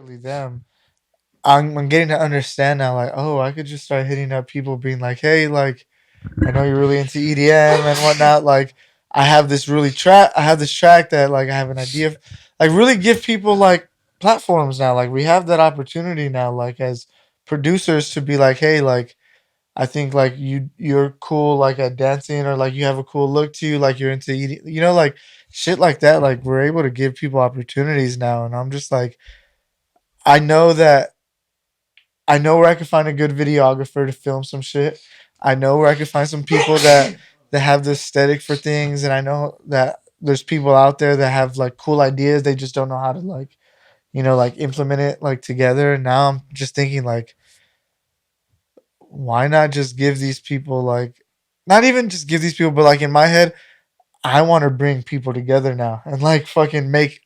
necessarily them. I'm getting to understand now, like, oh, I could just start hitting up people, being like, hey, like, I know you're really into EDM and whatnot. Like, I have this track that like I have an idea of, like, really give people like platforms now. Like, we have that opportunity now, like as producers, to be like, hey, like, I think like you're cool like at dancing, or like you have a cool look to you, like you're into eating, like shit like that. Like, we're able to give people opportunities now, and I'm just like, I know that I know where I can find a good videographer to film some shit. I know where I can find some people that have the aesthetic for things, and I know that there's people out there that have like cool ideas. They just don't know how to like, like implement it like together. And now I'm just thinking like, why not just give these people like, not even just give these people, but like in my head, I want to bring people together now and like fucking make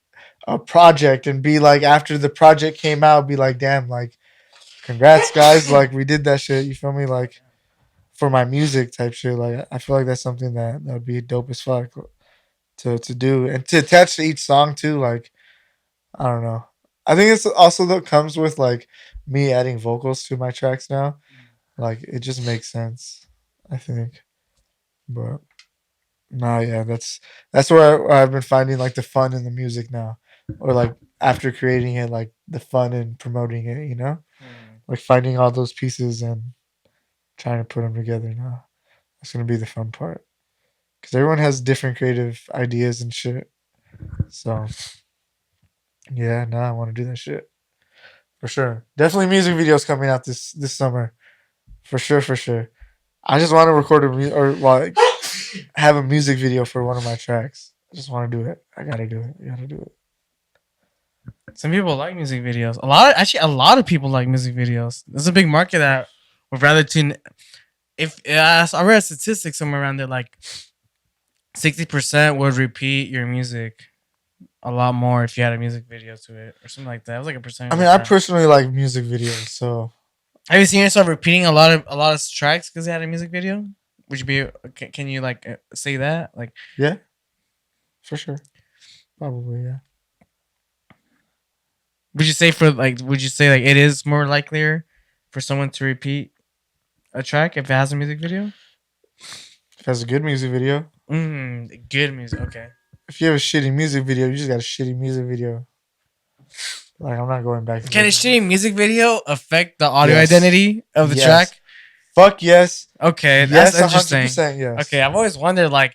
a project and be like, after the project came out, be like, damn, like, congrats guys, like we did that shit. You feel me? Like, for my music type shit. Like, I feel like that's something that would be dope as fuck to do, and to attach to each song too. Like, I don't know. I think it's also that comes with like me adding vocals to my tracks now. Like, it just makes sense, I think. But nah, yeah, that's where I've been finding like the fun in the music now, or like after creating it, like the fun in promoting it. Like finding all those pieces and trying to put them together now. That's gonna be the fun part, because everyone has different creative ideas and shit. So yeah, no, I want to do that shit for sure. Definitely music videos coming out this summer, for sure, for sure. I just want to record or like have a music video for one of my tracks. I just want to do it. I gotta do it. I gotta do it. Some people like music videos. A lot of people like music videos. There's a big market that would rather tune. If I read a statistic somewhere around there, like 60% would repeat your music a lot more if you had a music video to it or something like that. It was like a percentage. I mean, like I that. personally like music videos, so Have you seen yourself repeating a lot of tracks because they had a music video? Would you be? Can you like say that? Like, yeah, for sure, probably yeah. would you say like it is more likelier for someone to repeat a track if it has a music video? If it has a good music video, Good music. Okay. if you have a shitty music video, you just got a shitty music video. Like, I'm not going back to Can a that. shitty music video affect the audio Yes. identity of the Yes. track? Fuck yes. Okay, Yes, that's interesting. 100% yes. Okay, I've always wondered like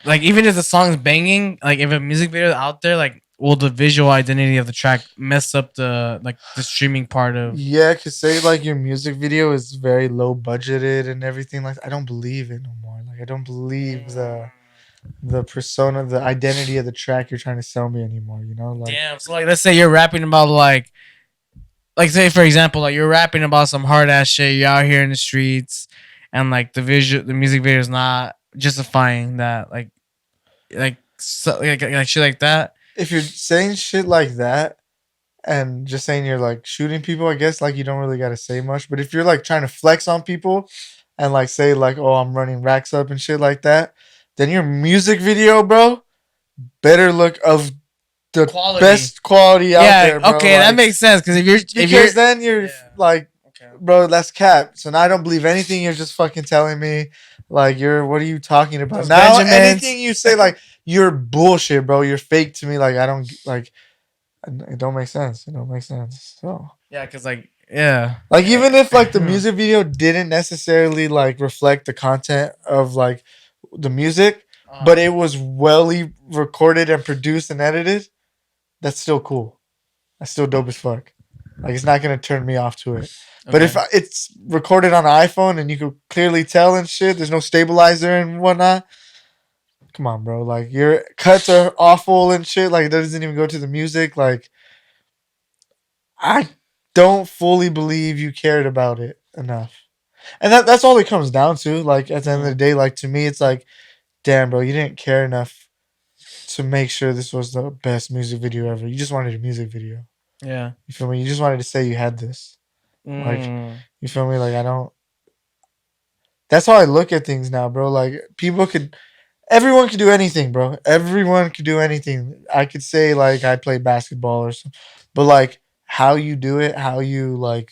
even if the song's banging, like if a music video is out there, like will the visual identity of the track mess up the streaming part of? Yeah, cause say like your music video is very low budgeted and everything, like, I don't believe it no more. Like, I don't believe the persona, the identity of the track you're trying to sell me anymore. Like, Damn. So like, let's say you're rapping about like say for example, like you're rapping about some hard ass shit. You're out here in the streets, and like the music video is not justifying that. Like shit like that. if you're saying shit like that and just saying you're like shooting people, I guess like you don't really gotta say much. But if you're like trying to flex on people and like say like, oh, I'm running racks up and shit like that, then your music video, bro, better look of the Quality. best quality out there, bro. Okay, that Like, makes sense because because then you're Yeah. like, okay. bro, that's cap. So now I don't believe anything you're just fucking telling me. Like, what are you talking about? Those Now Benjamins. anything you say, like, you're bullshit, bro. You're fake to me. Like, I don't like. It don't make sense. It don't make sense. So Yeah, because yeah. like, even if like the music video didn't necessarily like reflect the content of like the music, but it was well recorded and produced and edited, that's still cool. That's still dope as fuck. Like, it's not gonna turn me off to it. But if it's recorded on an iPhone and you can clearly tell and shit, there's no stabilizer and whatnot. Come on, bro. Like, your cuts are awful and shit. Like, it doesn't even go to the music. Like, I don't fully believe you cared about it enough. And that's all it comes down to. Like, at the end of the day, like, to me, it's like, damn, bro, you didn't care enough to make sure this was the best music video ever. You just wanted a music video. Yeah. You feel me? You just wanted to say you had this. Like, you feel me? Like, I don't. That's how I look at things now, bro. Like, everyone could do anything, bro. Everyone could do anything. I could say like I play basketball or but like how you do it, how you like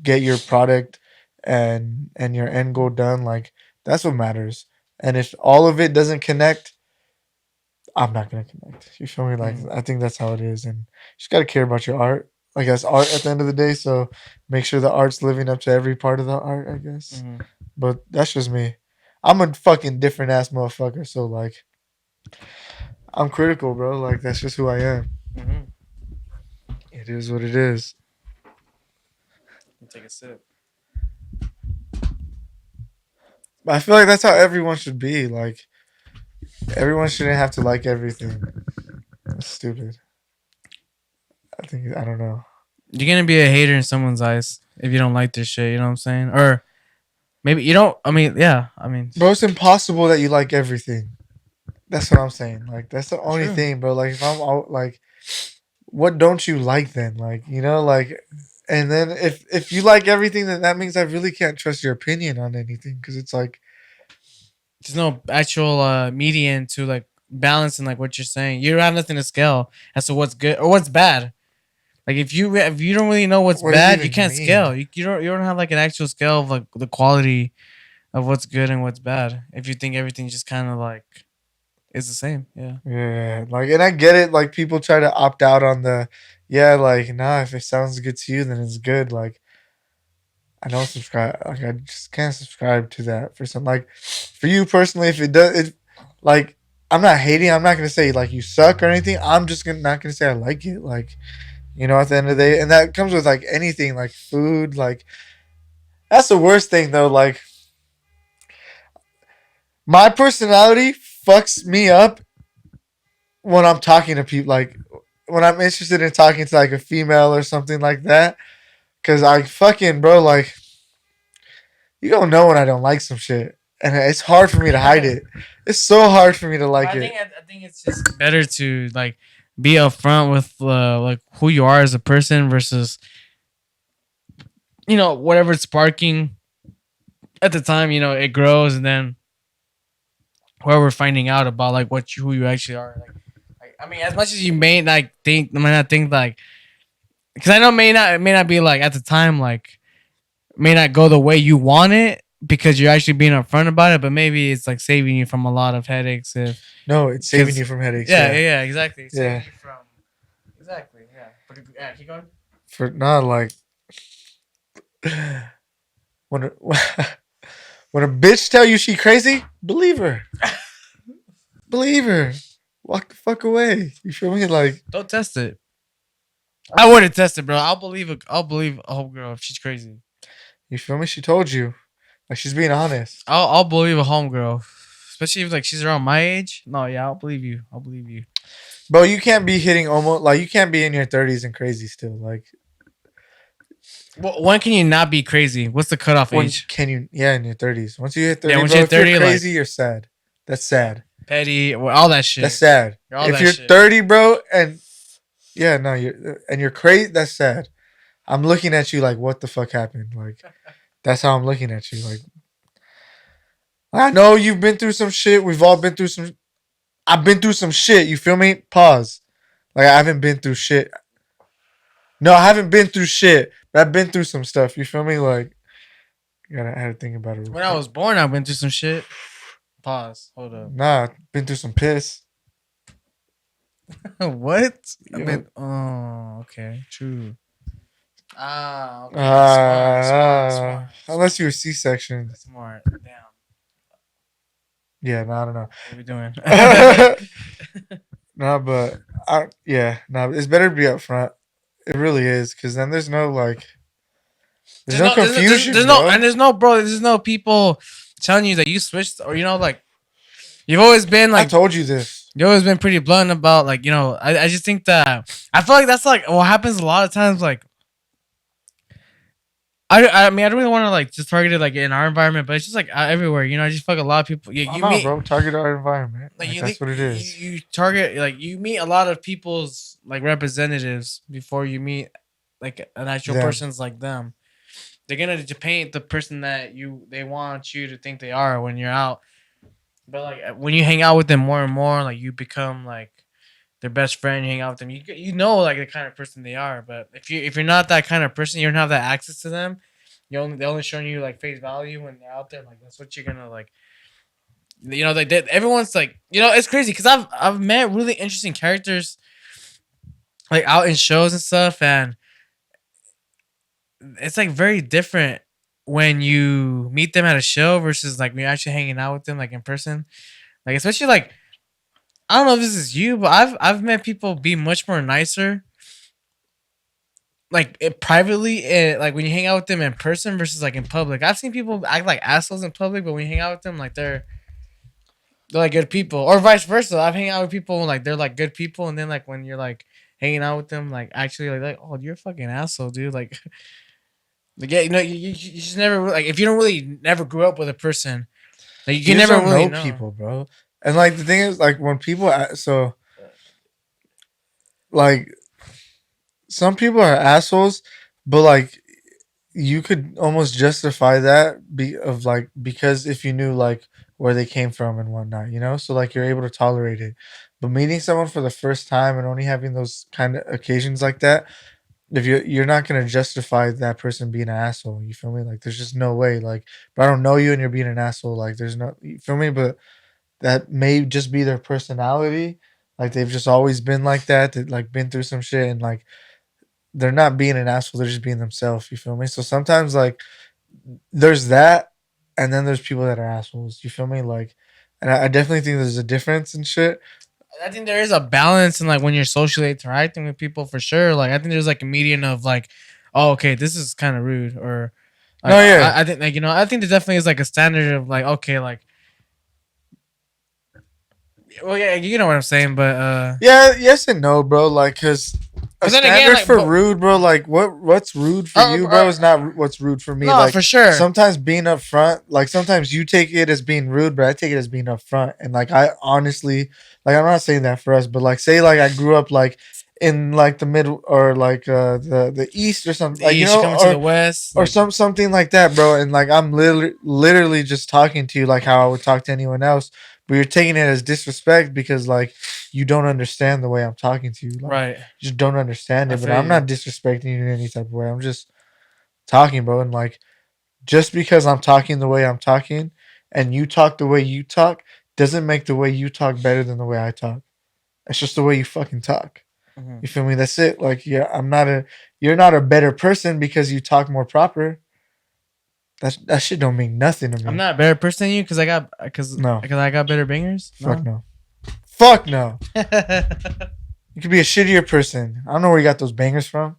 get your product and your end goal done, like that's what matters. And if all of it doesn't connect, I'm not gonna connect. You feel me? Like Mm-hmm. I think that's how it is, and you just gotta care about your art. Like that's art at the end of the day. So make sure the art's living up to every part of the art, I guess. Mm-hmm. But that's just me. I'm a fucking different ass motherfucker. So like I'm critical, bro. Like that's just who I am. Mm-hmm. It is what it is. Take a sip. But I feel like that's how everyone should be. Like everyone shouldn't have to like everything. That's stupid. I don't know. You're gonna be a hater in someone's eyes if you don't like their shit. You know what I'm saying? Or maybe you don't. I mean, yeah. I mean, Bro, it's impossible that you like everything. That's what I'm saying. Like that's the only true. thing, bro. Like if I'm out, like, what don't you like then? Like like, and then if you like everything, then that means I really can't trust your opinion on anything because it's like, There's no actual median to like balance and like what you're saying. You don't have nothing to scale as to what's good or what's bad. Like if you don't really know what's what does it bad, you even can't mean? scale. You don't have like an actual scale of like the quality of what's good and what's bad. If you think everything just kind of like is the same, yeah. Yeah, like, and I get it. Like people try to opt out on the, yeah, like nah, if it sounds good to you, then it's good. Like I don't subscribe. Like I just can't subscribe to that for some. Like for you personally, if it does, it like I'm not hating. I'm not gonna say like you suck or anything. I'm just not gonna say I like it. Like at the end of the day, and that comes with like anything, like food. Like that's the worst thing though. Like my personality fucks me up when I'm talking to people. Like when I'm interested in talking to like a female or something like that. Cause I fucking bro, like you don't know when I don't like some shit, and it's hard for me to hide it. It's so hard for me to But like it. I think it's just better to like be upfront with like who you are as a person versus whatever it's sparking at the time. It grows and then where we're finding out about like who you actually are. Like I mean, as much as you may like think, might not think like, because I know it may not be like at the time like may not go the way you want it because you're actually being upfront about it, but maybe it's like saving you from a lot of headaches if No, it's saving because you from headaches. yeah, exactly, Yeah. saving you from exactly, yeah. But yeah, keep going. For not like when a, when a bitch tell you she crazy, believe her. Believe her. Walk the fuck away. You feel me? Like Don't test it. I wouldn't test it, bro. I'll believe a whole girl if she's crazy. you feel me? She told you. Like she's being honest. I'll believe a homegirl, especially if like she's around my age. No, yeah, I'll believe you. I'll believe you. Bro, you can't be hitting almost like you can't be in your 30s and crazy still. Like Well, when can you not be crazy? What's the cutoff when age? can you? Yeah, in your 30s. Once you hit Yeah, 30, once bro, you're if you're 30, like crazy, you're sad. That's sad. petty, all that shit. That's sad. All If that you're shit. 30, bro, and yeah, no, you're crazy. That's sad. I'm looking at you like, what the fuck happened? Like, that's how I'm looking at you. Like, I know you've been through some shit. We've all been through some. I've been through some shit. You feel me? Pause. Like, I haven't been through shit. No, I haven't been through shit, but I've been through some stuff. You feel me? Like, I had to think about it real When I quick. was born, I went through some shit. Pause. Hold up. Nah, been through some piss. What? I Yo. mean, oh, okay, true. Ah, okay. Smart. Unless you were C-section. Smart. Damn. Yeah, no, I don't know. What are we doing? No, but no, it's better to be upfront. It really is, because then there's no like, there's no confusion, there's bro. there's no people telling you that you switched or like you've always been I like told you this. you've always been pretty blunt about like I just think that I feel like that's like what happens a lot of times like I mean I don't really want to like just target it like in our environment but it's just like everywhere I just feel like a lot of people I'm you not, meet bro. Target our environment. like Like, that's what it is. you target like you meet a lot of people's like representatives before you meet like an actual Them. person's like them. They're gonna paint the person that they want you to think they are when you're out. But like when you hang out with them more and more, like you become like their best friend, you hang out with them, you know like the kind of person they are. But if you're not that kind of person, you don't have that access to them. They're only showing you like face value when they're out there. Like that's what you're gonna like. Everyone's like it's crazy because I've met really interesting characters like out in shows and stuff, and it's like very different when you meet them at a show versus like when you're actually hanging out with them like in person. Like especially like I don't know if this is you, but I've met people be much more nicer like privately like when you hang out with them in person versus like in public. I've seen people act like assholes in public, but when you hang out with them, like they're like good people, or vice versa. I've hang out with people like they're like good people, and then like when you're like hanging out with them, like actually like oh you're a fucking asshole, dude. Like, like yeah, you just never like if you don't really never grew up with a person, like you You can just never don't really know know. people, bro. And like the thing is, like when people, so like some people are assholes, but like you could almost justify that because if you knew like where they came from and whatnot, so like you're able to tolerate it. But meeting someone for the first time and only having those kind of occasions like that, if you're not gonna justify that person being an asshole, you feel me? Like there's just no way. Like, but I don't know you and you're being an asshole. Like there's no, you feel me? But that may just be their personality. Like they've just always been like that. That like been through some shit and like they're not being an asshole. They're just being themselves. You feel me? So sometimes like there's that, and then there's people that are assholes. You feel me? Like, and I definitely think there's a difference and shit. I think there is a balance in like when you're socially interacting with people for sure. Like I think there's like a median of like, oh okay, this is kind of rude, or like, No, yeah, I think like I think there definitely is like a standard of like okay like well yeah you know what I'm saying, but yeah, yes and no, bro. Like, cause a then again standard like for rude, bro. Like, what's rude for you, bro, is not what's rude for me. no Like, for sure. sometimes being upfront, like sometimes you take it as being rude, but I take it as being upfront. And like, I honestly, like, I'm not saying that for us, but like, say like I grew up like in like the mid or like the east or something, like You should come to the west. or Like, something like that, bro. And like I'm literally just talking to you like how I would talk to anyone else, but you're taking it as disrespect because like you don't understand the way I'm talking to you. Like right. you just don't understand I it. But feel I'm you. not disrespecting you in any type of way. I'm just talking, bro. And like just because I'm talking the way I'm talking and you talk the way you talk doesn't make the way you talk better than the way I talk. It's just the way you fucking talk. Mhm. You feel me? That's it. Like, yeah, you're not a better person because you talk more proper. That shit don't mean nothing to I'm me. not a better person than you No. because I got better bangers. Fuck no. Fuck no. You could be a shittier person. I don't know where you got those bangers from.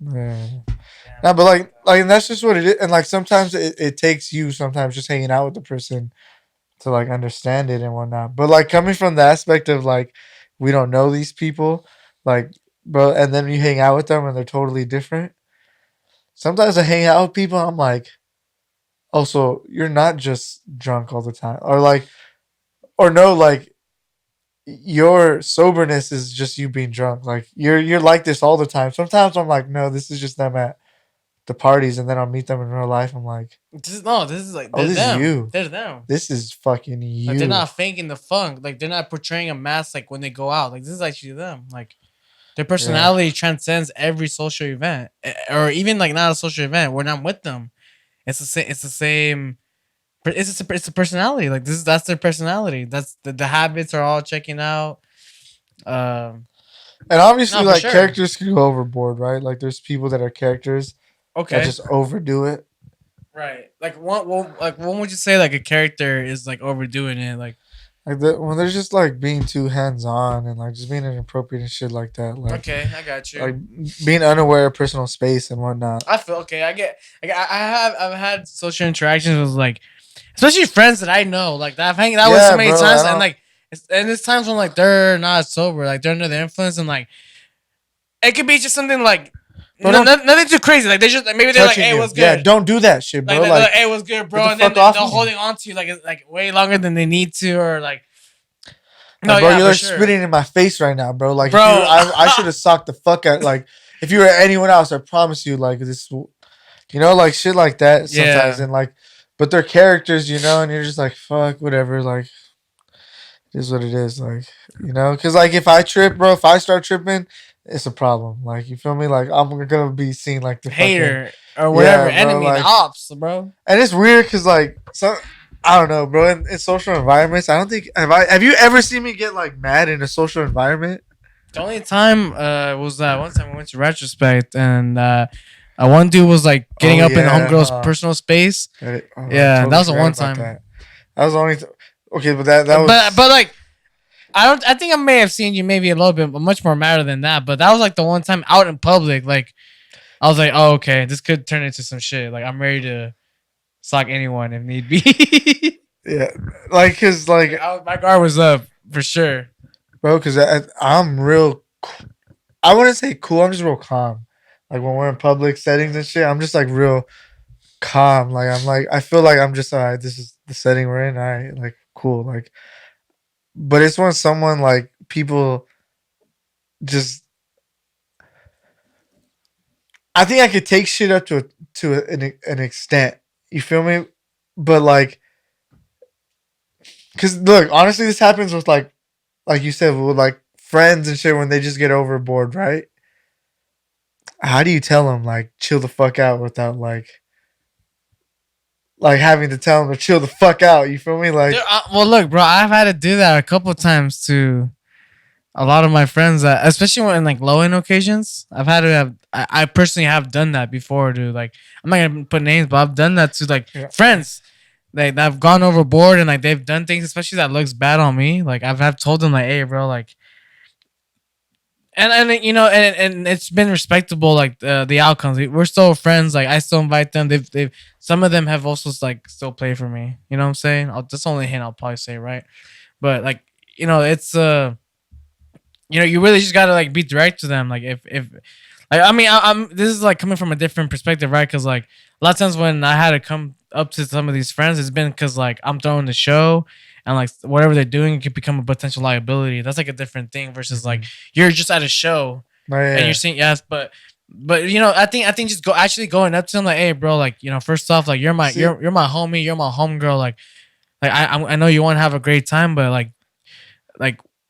Yeah. No, but like and that's just what it is. And like sometimes it takes you sometimes just hanging out with the person to like understand it and whatnot. But like coming from the aspect of like we don't know these people, like bro, and then you hang out with them and they're totally different. Sometimes I hang out with people, I'm like, oh, so you're not just drunk all the time, or like, or no, like your soberness is just you being drunk. Like you're like this all the time. Sometimes I'm like, no, this is just them at the parties, and then I'll meet them in real life. I'm like, This is like oh, they're this is them. you. They're them. This is fucking Like they're you. not faking the funk. Like they're not portraying a mask. Like when they go out. Like this is actually them. Like their Yeah. personality transcends every social event, or even like not a social event when I'm with them. It's the same. It's the same. It's a personality. Like that's their personality. That's the habits are all checking out. Um, And obviously, no, for like sure. characters can go overboard, right? Like there's people that are characters that Okay. just overdo it. Right. Like when would you say like a character is like overdoing it? Like Like when they're just like being too hands on and like just being inappropriate and shit like that. okay, I got you. Like being unaware of personal space and whatnot. I feel okay. I've had social interactions with like, especially friends that I know, like that I've hanging out with so Yeah, many bro. I times, and don't. like, it's times when like they're not sober, like they're under the influence, and like it could be just something like, Bro, don't nothing too crazy. Like they just maybe they're like, touching hey, you. what's Yeah, good? don't do that shit, Like bro. they're Like like, hey, what's good, get bro? the And then fuck off they're me. holding on to you like way longer than they need to, or like, no, Like, bro, yeah, you're for like sure, spitting in my face right now, bro. Like, if you, bro. I should have socked the fuck out. Like, if you were anyone else, I promise you, like this, like shit like that sometimes, Yeah. and like, but they're characters, and you're just like, fuck, whatever. Like, It is what it is. Like, because like if I trip, bro, if I start tripping, it's a problem. Like, you feel me? Like, I'm gonna be seen like the fucking, Hater or whatever, yeah, bro. enemy, the Like, ops, bro. and it's weird because like I don't know, bro. In social environments, I don't think have you ever seen me get like mad in a social environment? The only time was that one time we went to retrospect and one dude was like getting Oh up in the yeah, homegirl's personal space. I Yeah, that totally was the forgot one about time. that. That was the only. Okay, but that was. But like I don't. I think I may have seen you maybe a little bit, but much more matter than that. But that was like the one time out in public. Like I was like, oh okay, this could turn into some shit. Like I'm ready to sock anyone if need be. Yeah, like cause like My guard was up for sure. bro, cause I'm real. I wouldn't say cool. I'm just real calm. Like when we're in public settings and shit, I'm just like real calm. Like I'm like I feel like I'm just all right. This is the setting we're in. All right, like cool. Like, but it's when someone like people just. I think I could take shit up an extent. You feel me? But like, cause look, honestly, this happens with like you said, with like friends and shit when they just get overboard, right? How do you tell them like chill the fuck out without like having to tell them to chill the fuck out? You feel me? Dude, Like, well, look, bro, I've had to do that a couple times to a lot of my friends, that, especially when like low end occasions. I've had to have. I personally have done that before, dude. Like, I'm not gonna put names, but I've done that to like yeah. friends. Like that have gone overboard and like they've done things, especially that looks bad on me. Like I've told them like, hey, bro, like, and you know, and it's been respectable. Like the outcomes, we're still friends. Like I still invite them. They've some of them have also like still played for me. You know what I'm saying? That's the only hint I'll probably say, right? But like, it's you really just gotta like be direct to them. Like if like I mean I'm this is like coming from a different perspective, right? Because like a lot of times when I had to come up to some of these friends, it's been because like I'm throwing the show and like whatever they're doing could become a potential liability. That's like a different thing versus like you're just at a show Oh, and you're yeah. seeing yes, but I think just actually going up to them like, hey bro, like first off, like you're my See, you're my homie, you're my homegirl, like I know you want to have a great time, but like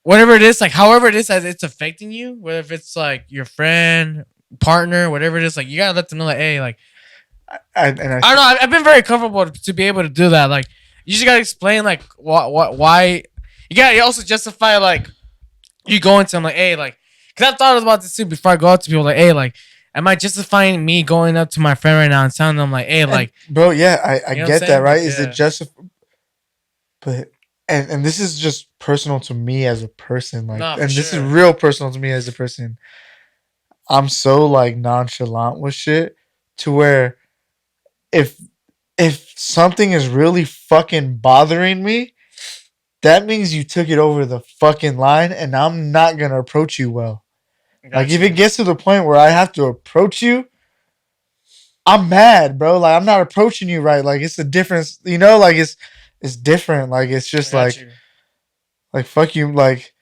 whatever it is, like however it is as it's affecting you, whether if it's like your friend, partner, whatever it is, like you gotta let them know like, hey, like I don't know, I've been very comfortable to be able to do that. Like you just gotta explain like why you gotta also justify like you going to them like, hey, like because I thought about this too before I go out to people like, hey, like am I justifying me going up to my friend right now and telling them like, hey, and like bro, yeah, I you know what I'm get that, saying? right? Like Is it yeah, just, but and this is just personal to me as a person, like, no for and this is sure. real personal to me as a person. I'm so like nonchalant with shit to where if if something is really fucking bothering me, that means you took it over the fucking line, and I'm not gonna approach you well. Like Got if it you. gets to the point where I have to approach you, I'm mad, bro. Like I'm not approaching you right. Like it's a difference, like it's different. Like it's I just got you. like fuck you. Like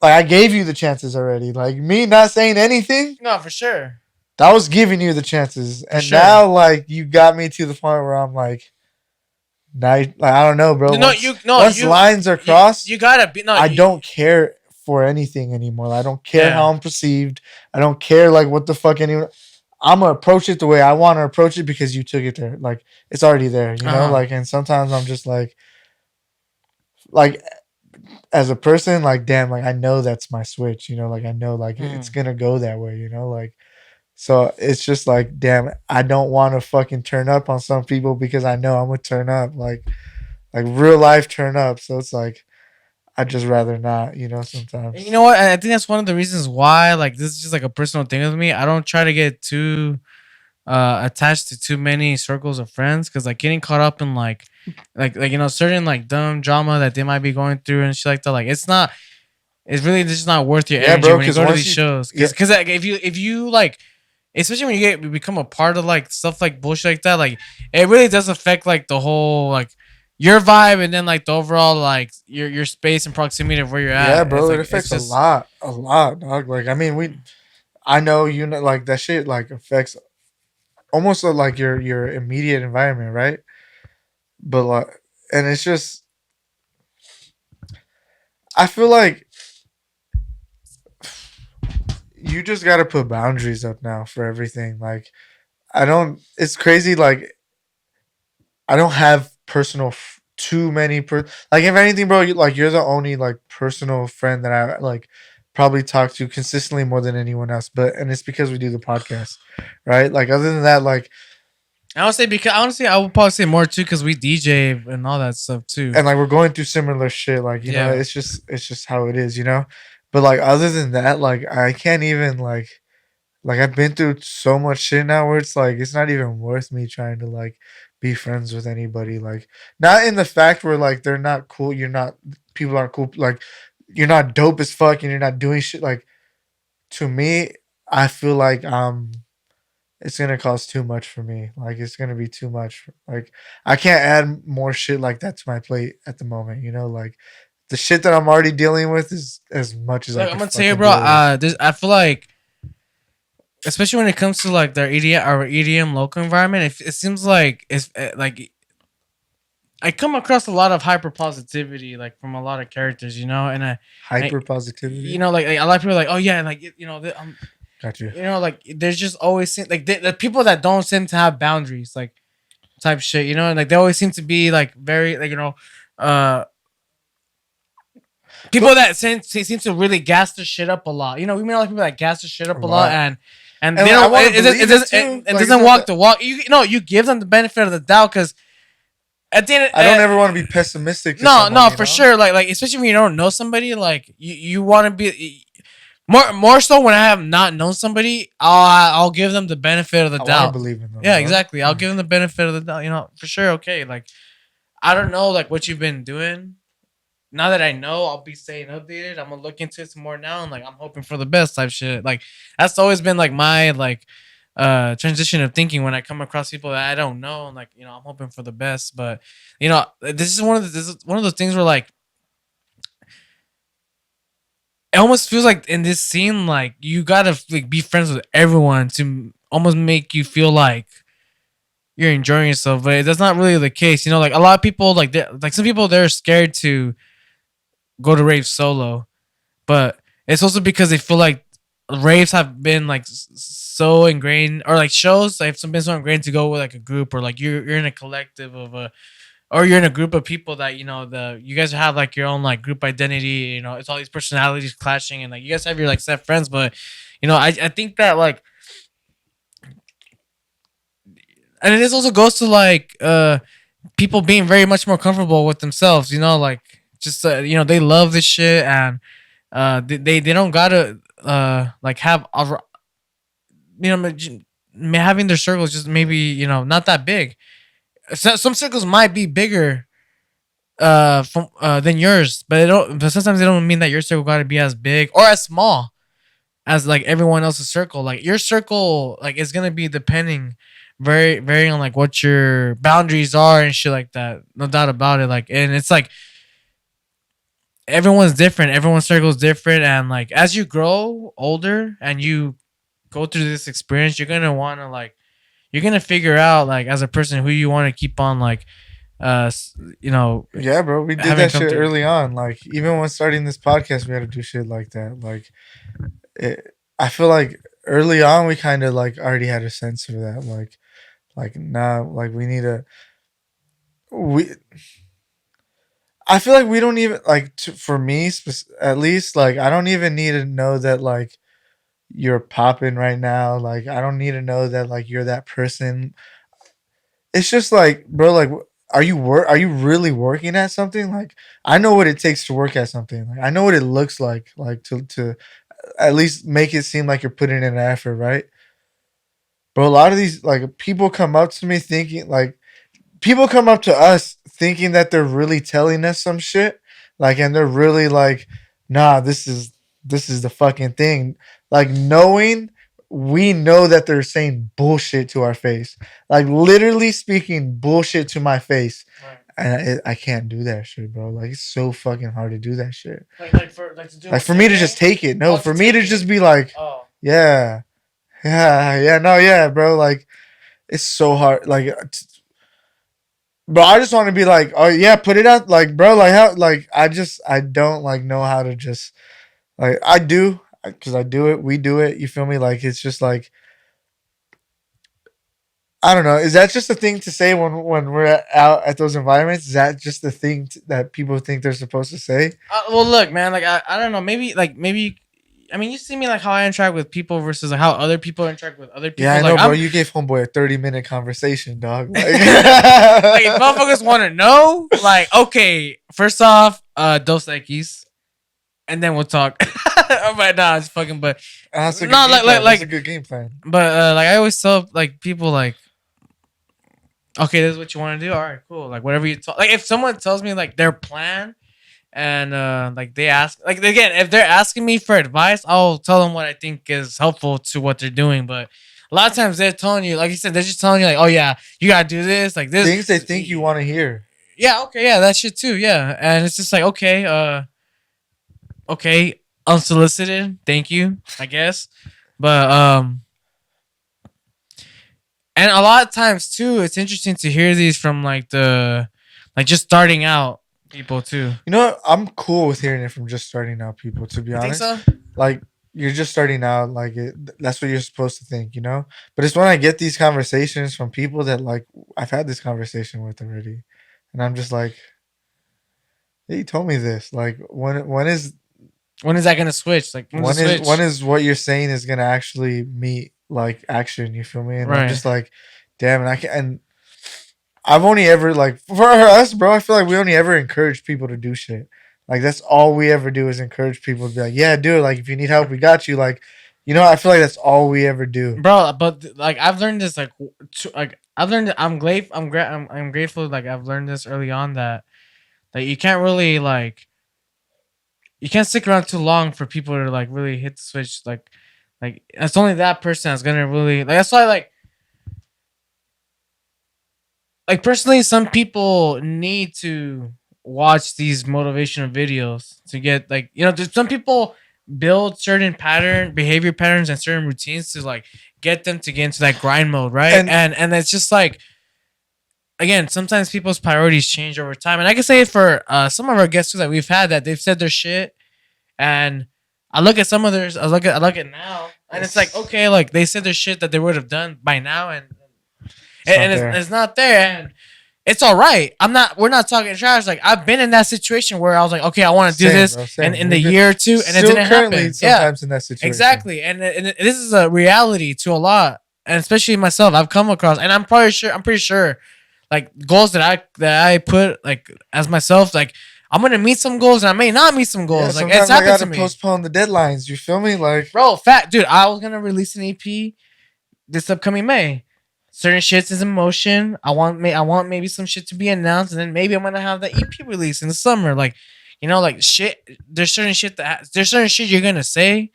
I gave you the chances already. Like me not saying anything, No, for sure. that was giving you the chances. For And sure. now like you got me to the point where I'm like, now like I don't know, bro. No, Once lines are crossed, you gotta be no I you. don't care for anything anymore. I don't care how Yeah. I'm perceived. I don't care like what the fuck anyone. I'm gonna approach it the way I want to approach it because you took it there. Like it's already there, Uh huh. Like, and sometimes I'm just like as a person, like damn, like I know that's my switch. Like I know like it's Mm. gonna go that way. Like so it's just like damn, I don't want to fucking turn up on some people because I know I'm gonna turn up like real life turn up. So it's like I'd just rather not. And you Sometimes. know what? I think that's one of the reasons why, like, this is just like a personal thing with me. I don't try to get too attached to too many circles of friends because like getting caught up in like certain like dumb drama that they might be going through and shit like that. Like it's really just not worth your Yeah, energy bro. when you Because go to once these you, shows. yeah, Because like if you like, especially when you become a part of like stuff like bullshit like that, like it really does affect like the whole like your vibe and then like the overall like your space and proximity of where you're yeah, at. It's bro. It like it's affects just a lot, dog. Like I mean, I know like that shit like affects almost like your immediate environment, right? But like, and it's just I feel like you just got to put boundaries up now for everything. Like I don't. It's crazy. Like I don't have too many like if anything, bro. Like you're the only like personal friend that I like probably talk to consistently more than anyone else. But and it's because we do the podcast, right? Like other than that, like I would say because honestly, I would probably say more too because we DJ and all that stuff too. and like we're going through similar shit. Like Yeah, it's just how it is, you know. But like other than that, like I can't even like I've been through so much shit now where it's like it's not even worth me trying to like be friends with anybody. Like not in the fact where like they're not cool, you're not people aren't cool, like you're not dope as fuck and you're not doing shit. Like to me, I feel like it's gonna cost too much for me. Like it's gonna be too much. Like I can't add more shit like that to my plate at the moment, you know, like the shit that I'm already dealing with is as much as I like I'm could gonna tell you, fucking bro. deal with. I feel like especially when it comes to like their EDM or EDM local environment, it seems like it's like I come across a lot of hyper positivity, like from a lot of characters, you know, and Hyper positivity. like a lot of people are like, oh yeah, like Got you. like there's just always like the people that don't seem to have boundaries, like type shit, you know, and like they always seem to be like very like uh people But that seem to really gas their shit up a lot. You know, we meet a lot of people that gas their shit a up a lot, lot. and And they like, I don't. want to believe it too. It Like it's doesn't not walk that the walk. You know, you give them the benefit of the doubt because at the end, I don't ever want to be pessimistic to someone, no, you for know? sure. Like especially when you don't know somebody, like you want to be more so when I have not known somebody, I'll give them the benefit of the I want to doubt. believe in them, Yeah, bro. exactly. I'll give them the benefit of the doubt. You know, for sure. Okay, like I don't know, like what you've been doing. Now that I know, I'll be staying updated. I'm gonna look into it some more now, and like I'm hoping for the best type shit. Like that's always been like my like transition of thinking when I come across people that I don't know, and like I'm hoping for the best. But this is one of those things where like it almost feels like in this scene like you gotta like be friends with everyone to almost make you feel like you're enjoying yourself, but that's not really the case. You know, like a lot of people like some people they're scared to go to rave solo, but it's also because they feel like raves have been like so ingrained, or like shows like have been so ingrained to go with like a group, or like you're in a collective of a, or you're in a group of people that you guys have like your own like group identity. You know, it's all these personalities clashing, and like you guys have your like set friends, but I think that like, and this also goes to like people being very much more comfortable with themselves. You know, like just they love this shit, and they don't gotta like have having their circles just maybe not that big. Some circles might be bigger from than yours, but it don't. But sometimes it don't mean that your circle gotta be as big or as small as like everyone else's circle. Like your circle, like is gonna be depending very on like what your boundaries are and shit like that. No doubt about it. Like, and it's like everyone's different. Everyone's circle is different, and like as you grow older and you go through this experience, you're gonna want to like you're gonna figure out like as a person who you want to keep on like Yeah, bro. We did having that come shit through. early on. Like even when starting this podcast, we had to do shit like that. Like I feel like early on we kind of like already had a sense of that. Like now, like we need to we. I feel like we don't even like for me at least like I don't even need to know that like you're popping right now. Like I don't need to know that like you're that person. It's just like, bro, like are you really working at something? Like I know what it takes to work at something. Like I know what it looks like to at least make it seem like you're putting in an effort, right? But a lot of these like people come up to me thinking like people come up to us thinking that they're really telling us some shit, like, and they're really like, nah, this is the fucking thing. Like knowing we know that they're saying bullshit to our face, like literally speaking bullshit to my face, Right. and I can't do that shit, bro. Like it's so fucking hard to do that shit. Like to do Like what for say me to just again? take it, no, Oh, to for me take to it. just be like, Oh, yeah, yeah, yeah, no, yeah, bro. Like it's so hard. Like Bro, I just want to be like, oh yeah, put it out, like, bro, like how, like, I don't like know how to just like I do because I do it, we do it. You feel me? Like it's just like I don't know. Is that just a thing to say when we're out at those environments? Is that just the thing that people think they're supposed to say? Well, look, man. Like I don't know. Maybe. I mean, you see me like how I interact with people versus like how other people interact with other Yeah, people. I Like know, bro. I'm You gave homeboy a 30-minute conversation, dog. Like, like if motherfuckers want to know, like okay, first off, Dos Equis, and then we'll talk. But nah, it's fucking. But that's a good no, game plan. That's a like. good game plan. But like I always tell like people like, okay, this is what you want to do. All right, cool. Like whatever you talk. Like if someone tells me like their plan and like they ask like again if they're asking me for advice, I'll tell them what I think is helpful to what they're doing. But a lot of times they're telling you, like you said, they're just telling you like, oh yeah, you gotta do this, like this. Things they think you want to hear. Yeah, okay, yeah, that shit too, yeah. And it's just like okay, okay, unsolicited, thank you, I guess. But and a lot of times too, it's interesting to hear these from like the like just starting out people too. You know what? I'm cool with hearing it from just starting out people, to be You think honest. so? Like you're just starting out, like that's what you're supposed to think, you know? But it's when I get these conversations from people that like I've had this conversation with already. And I'm just like, hey, you told me this. Like When is that gonna switch? Like when's the switch? when is what you're saying is gonna actually meet like action, you feel me? And I'm Right. just like, damn, and I can and I've only ever like for us, bro. I feel like we only ever encourage people to do shit. Like that's all we ever do is encourage people to be like, yeah, do it. Like if you need help, we got you. Like, you know, I feel like that's all we ever do. Bro, but like I've learned this like I've learned I'm grateful like I've learned this early on that you can't really like you can't stick around too long for people to like really hit the switch like it's only that person that's gonna really like that's why like personally some people need to watch these motivational videos to get like there's some people build certain behavior patterns and certain routines to like get them to get into that grind mode, right? And it's just like again, sometimes people's priorities change over time. And I can say for some of our guests that we've had that they've said their shit and I look at some of theirs, I look at now and it's like okay, like they said their shit that they would have done by now and it's not there and it's all right. We're not talking trash. Like I've been in that situation where I was like, okay, I want to do this, bro, and in the year or two, and it didn't happen. Sometimes in that situation, exactly. And this is a reality to a lot, and especially myself. I've come across, and I'm pretty sure, like goals that I put like as myself, like I'm gonna meet some goals, and I may not meet some goals. Yeah, like it's happened to me. Postpone the deadlines. You feel me? Like, bro, dude. I was gonna release an EP this upcoming May. Certain shit is in motion. I want maybe some shit to be announced, and then maybe I'm gonna have the EP release in the summer. Like, like shit. There's certain shit you're gonna say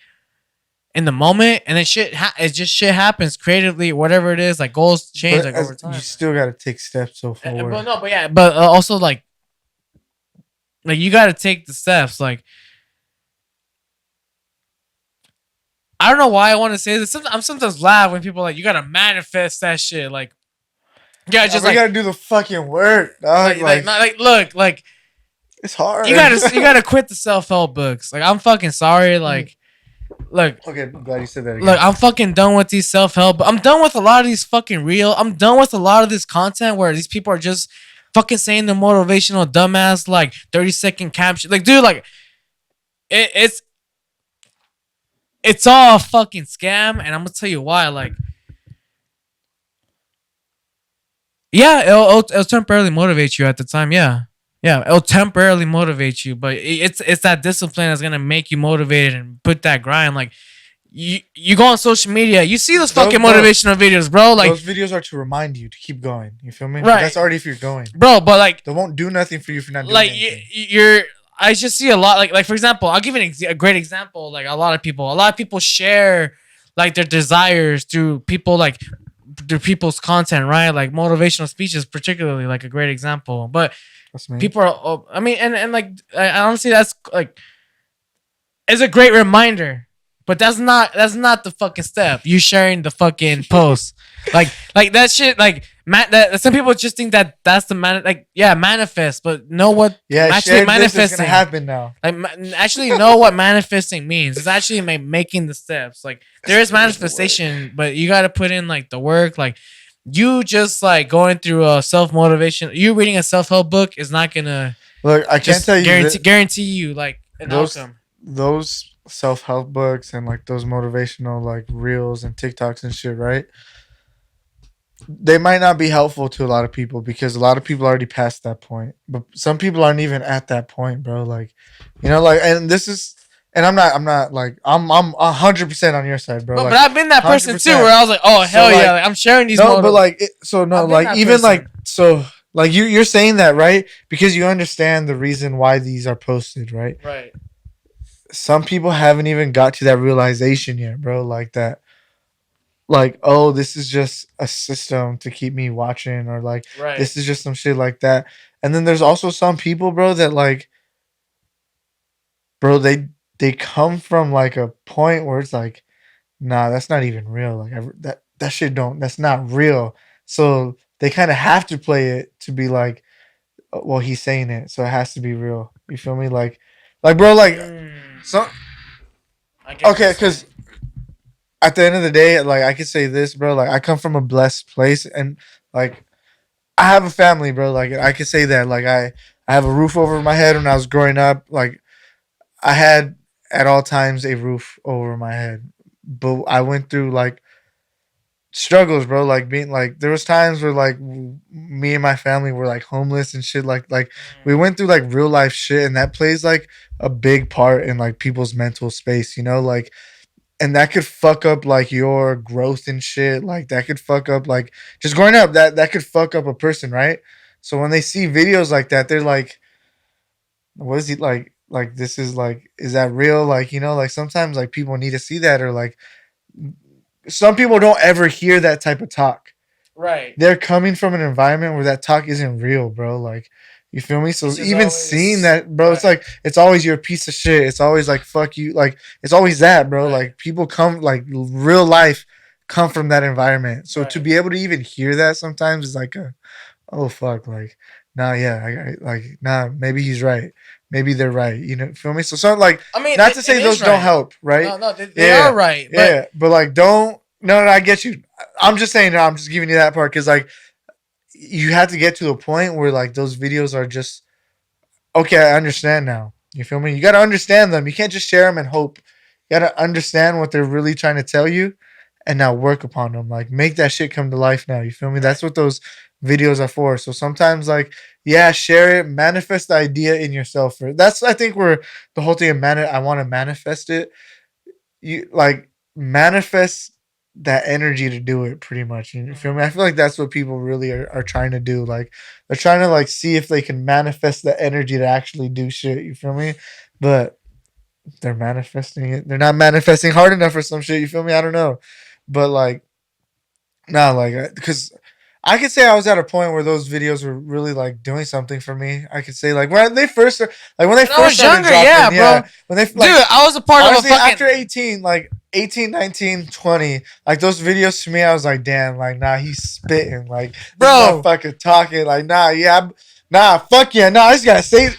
in the moment, and then shit happens creatively, whatever it is. Like goals change like over time. You still gotta take steps so forward. But also like you gotta take the steps. Like I don't know why I want to say this. I'm sometimes laugh when people are like you gotta manifest that shit. Like, yeah, just we gotta do the fucking work, dog. Look, it's hard. You gotta quit the self-help books. Like, I'm fucking sorry. Like, look. Okay, I'm glad you said that again. Look, I'm fucking done with these self-help. I'm done with a lot of these fucking real. I'm done with a lot of this content where these people are just fucking saying the motivational dumbass like 30-second caption. Like, dude, like, it's all a fucking scam, and I'm gonna tell you why. Like, yeah, it'll temporarily motivate you at the time. Yeah, it'll temporarily motivate you, but it's that discipline that's gonna make you motivated and put that grind. Like, you go on social media, you see those fucking motivational videos, bro. Like those videos are to remind you to keep going. You feel me? Right. That's already if you're going, bro. But like, they won't do nothing for you if you're not doing like anything. I just see a lot like for example, I'll give you a great example. Like a lot of people share like their desires through people's content, right? Like motivational speeches, particularly like a great example. But people are, I mean, and like I honestly, that's like, it's a great reminder. But that's not the fucking step. You sharing the fucking post, like that shit, like Some people just think that that's the manifest, but know what Yeah, actually share this. It's gonna manifesting. happen now. Actually know what manifesting means. It's actually making the steps. Like there is manifestation, but you got to put in like the work. Like you just like going through a self motivation. You reading a self help book is not gonna Look, I can't just tell you that guarantee you like an those outcome. those self help books and like those motivational like reels and TikToks and shit, right? They might not be helpful to a lot of people because a lot of people already passed that point. But some people aren't even at that point, bro. Like, like, and this is, and I'm not like, I'm 100% on your side, bro. But Like, I've been that hundred person too, where percent. I was like, oh So hell yeah, like, like I'm sharing these no, but motos. like, so no, I've been like, that even like, person. so like you're saying that, right? Because you understand the reason why these are posted, right? Right. Some people haven't even got to that realization yet, bro. Like that, like, oh, this is just a system to keep me watching, or like Right. this is just some shit like that. And then there's also some people, bro, that like, bro, they come from like a point where it's like, nah, that's not even real. Like that shit don't, that's not real. So they kind of have to play it to be like, well, he's saying it, so it has to be real. You feel me? Like, bro, like, so I get what you're okay, saying. because at the end of the day, like I could say this, bro. Like I come from a blessed place, and like I have a family, bro. Like I could say that. Like I have a roof over my head when I was growing up. Like I had at all times a roof over my head, but I went through like struggles, bro. Like being like there was times where like me and my family were like homeless and shit. Like we went through like real life shit, and that plays like a big part in like people's mental space. Like and that could fuck up like your growth and shit. Like that could fuck up like just growing up. That could fuck up a person, right? So when they see videos like that, they're like, "What is he like? Like this is like, is that real? Like like sometimes like people need to see that, or like some people don't ever hear that type of talk. Right. They're coming from an environment where that talk isn't real, bro. Like, you feel me? So It's just even seeing always that, bro, it's right. like it's always you're a piece of shit. It's always like fuck you. Like it's always that, bro. Right. Like people come like real life come from that environment. So to Right. be able to even hear that sometimes is like a, oh fuck, like nah, yeah, like nah, maybe he's right. Maybe they're right. Feel me? So something like, I mean, not to it say is those don't right. help, right? No, they are Yeah, right, but yeah, but like don't, no, I get you. I'm just saying, no, I'm just giving you that part because like you have to get to a point where like those videos are just okay. I understand now. You feel me? You got to understand them. You can't just share them and hope. You got to understand what they're really trying to tell you, and now work upon them. Like make that shit come to life now. You feel me? That's right. what those videos are for. So sometimes like, yeah, share it, manifest the idea in yourself. That's, I think, where the whole thing of I want to manifest it. You like manifest that energy to do it pretty much. You feel me? I feel like that's what people really are trying to do. Like they're trying to like see if they can manifest the energy to actually do shit. You feel me? But they're manifesting it. They're not manifesting hard enough for some shit. You feel me? I don't know. But like, nah, like, because I could say I was at a point where those videos were really like doing something for me. I could say like when they When I first was started younger, yeah, dropping, bro. yeah, when they Dude, like I was a part of a honestly after fucking 18, like 18, 19, 20, like those videos to me, I was like, damn, like nah, he's spitting, like this bro. motherfucker talking, like nah, yeah, nah, fuck yeah, nah, I just gotta say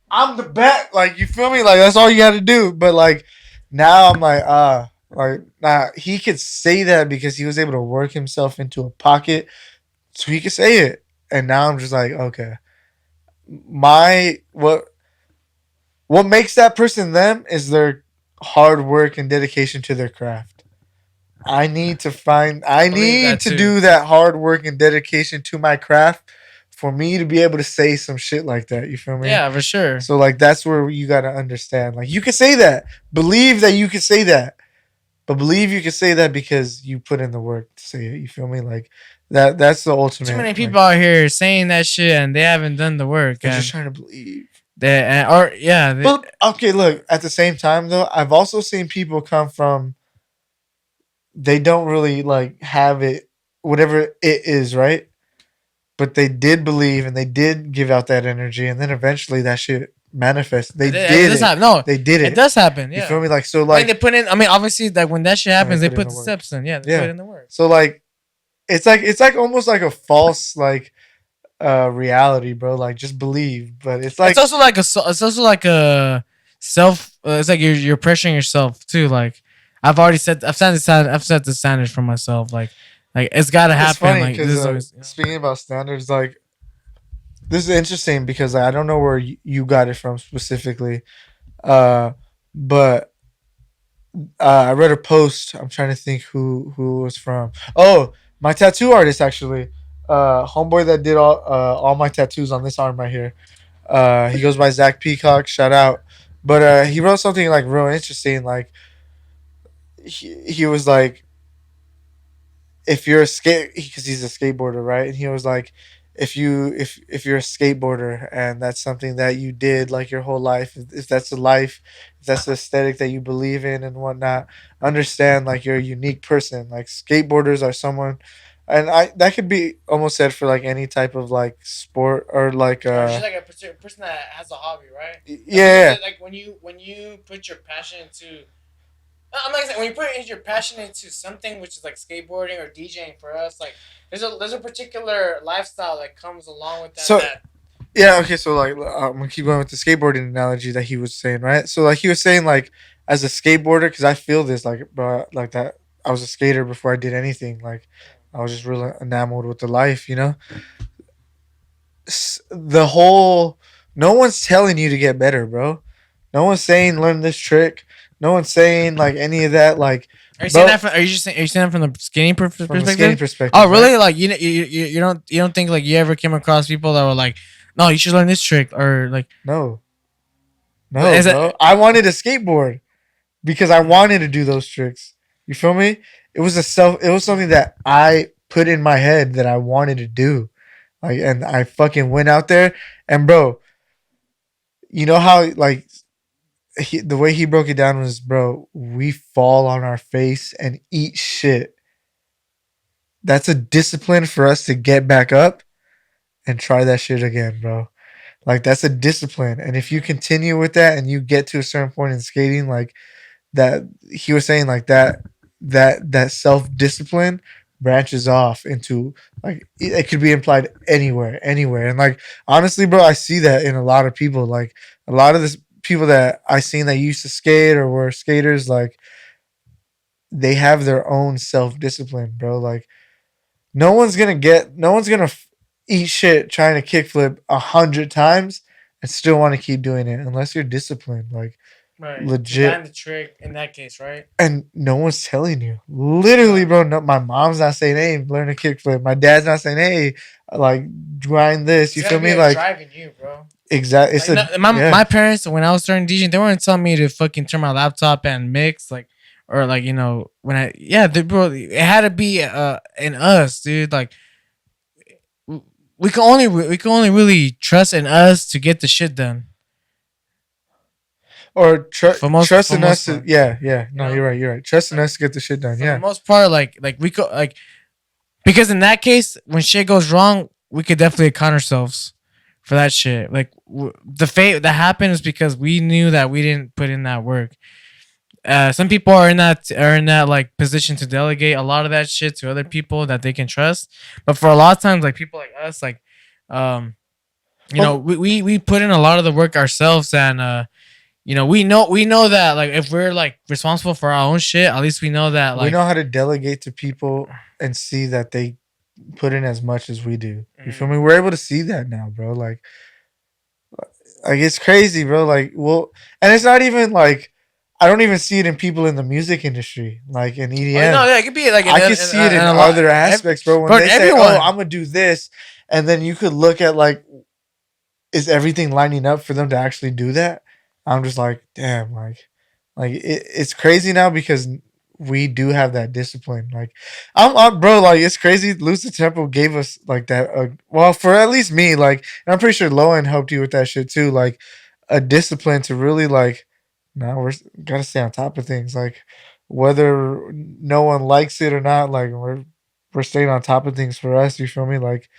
I'm the bet, like you feel me, like that's all you gotta do. But like now I'm like like nah, he could say that because he was able to work himself into a pocket so he could say it. And now I'm just like, okay, my what makes that person them is their hard work and dedication to their craft. I I believe need that to too. do that hard work and dedication to my craft for me to be able to say some shit like that. You feel me? Yeah, for sure. So like that's where you gotta understand. Like you can say that. Believe that you can say that. But believe you can say that because you put in the work to say it. You feel me? Like that's the Too many ultimate. people Like out here saying that shit and they haven't done the work they're just and trying to believe. or yeah, But okay, look, at the same time though, I've also seen people come from they don't really like have it whatever it is, right? But they did believe and they did give out that energy and then eventually that shit manifest. They it did does it. happen. No, They did it it. does happen. You feel Yeah. me? Like so I mean, they like put in. I mean, obviously, like when that shit and they happens, they put in put the the work. steps in. Yeah, they put Yeah. in the work. So like it's like almost like a false like reality, bro. Like just believe, but it's It's like also like it's also like a self. It's like you're pressuring yourself too. Like I've set the standards for myself. Like it's got to it's happen. funny Like this because is always. speaking about standards, like this is interesting because I don't know where you got it from specifically, uh, but I read a post. I'm trying to think who it was from. Oh, my tattoo artist actually, homeboy that did all my tattoos on this arm right here. He goes by Zach Peacock. Shout out. But he wrote something like real interesting. Like he was like, if you're a skate, because he's a skateboarder, right? And he was like, if you're a skateboarder and that's something that you did like your whole life, if that's a life, if that's the aesthetic that you believe in and whatnot, understand like you're a unique person. Like skateboarders are someone, and I that could be almost said for like any type of like sport or like Or just like a person that has a hobby, right? Like yeah. like when you put your passion into I'm like saying when you put your passion into something which is like skateboarding or DJing for us, like there's a particular lifestyle that comes along with that. So That yeah, okay, so like I'm gonna keep going with the skateboarding analogy that he was saying, right? So like he was saying like as a skateboarder, because I feel this like bro, like that I was a skater before I did anything. Like I was just really enamored with the life, you know. The whole no one's telling you to get better, bro. No one's saying learn this trick. No one's saying like any of that. Like, are you saying bro, that? Are you just saying, are you saying that from the skating from a skating perspective? Oh, perspective, right? really? Like you don't think like you ever came across people that were like, no, you should learn this trick or like No, no, is that bro. I wanted a skateboard because I wanted to do those tricks. You feel me? It was something that I put in my head that I wanted to do. Like and I fucking went out there and bro, you know how like the way he broke it down was, bro, we fall on our face and eat shit. That's a discipline for us to get back up and try that shit again, bro. Like that's a discipline. And if you continue with that and you get to a certain point in skating, like that he was saying like that self discipline branches off into like it could be implied anywhere and like honestly bro I see that in a lot of people like a lot of this people that I seen that used to skate or were skaters like they have their own self discipline bro like no one's gonna eat shit trying to kickflip 100 times and still want to keep doing it unless you're disciplined like right to legit. land the trick in that case, right? And no one's telling you. Literally, Right. bro. No, my mom's not saying, "Hey, learn a kickflip." My dad's not saying, "Hey, like grind this." It's You gotta feel be me? a Like drive in you, bro. exact. It's Like a my yeah. parents when I was starting DJing, they weren't telling me to fucking turn my laptop and mix like or like when I bro, it had to be in us, dude. Like we can only really trust in us to get the shit done Or for trusting us most to part. yeah yeah. You No, know, you're right. You're right. Trusting like us to get the shit done. for the Yeah. most part, like we could like because in that case, when shit goes wrong, we could definitely account ourselves for that shit. Like the fate that happened is because we knew that we didn't put in that work. Some people are in that like position to delegate a lot of that shit to other people that they can trust. But for a lot of times, like people like us, like um, Well, we put in a lot of the work ourselves, and we know that like if we're like responsible for our own shit, at least we know that we like know how to delegate to people and see that they put in as much as we do. You feel mm, me? We're able to see that now, bro. Like it's crazy, bro. Like, well, and it's not even like I don't even see it in people in the music industry, like in oh no, EDM. yeah, it could be like I could see it in in a lot, other aspects, bro. When but they say, "Oh, I'm everyone. gonna do this," and then you could look at like, is everything lining up for them to actually do that? I'm just like, damn, like it's crazy now because we do have that discipline. Like, bro, like it's crazy. Lucid Temple gave us like that. Well, for at least me, like, and I'm pretty sure Lowen helped you with that shit too. Like, a discipline to really like, now we're gotta stay on top of things. Like, whether no one likes it or not, like we're staying on top of things for us. You feel me? Like,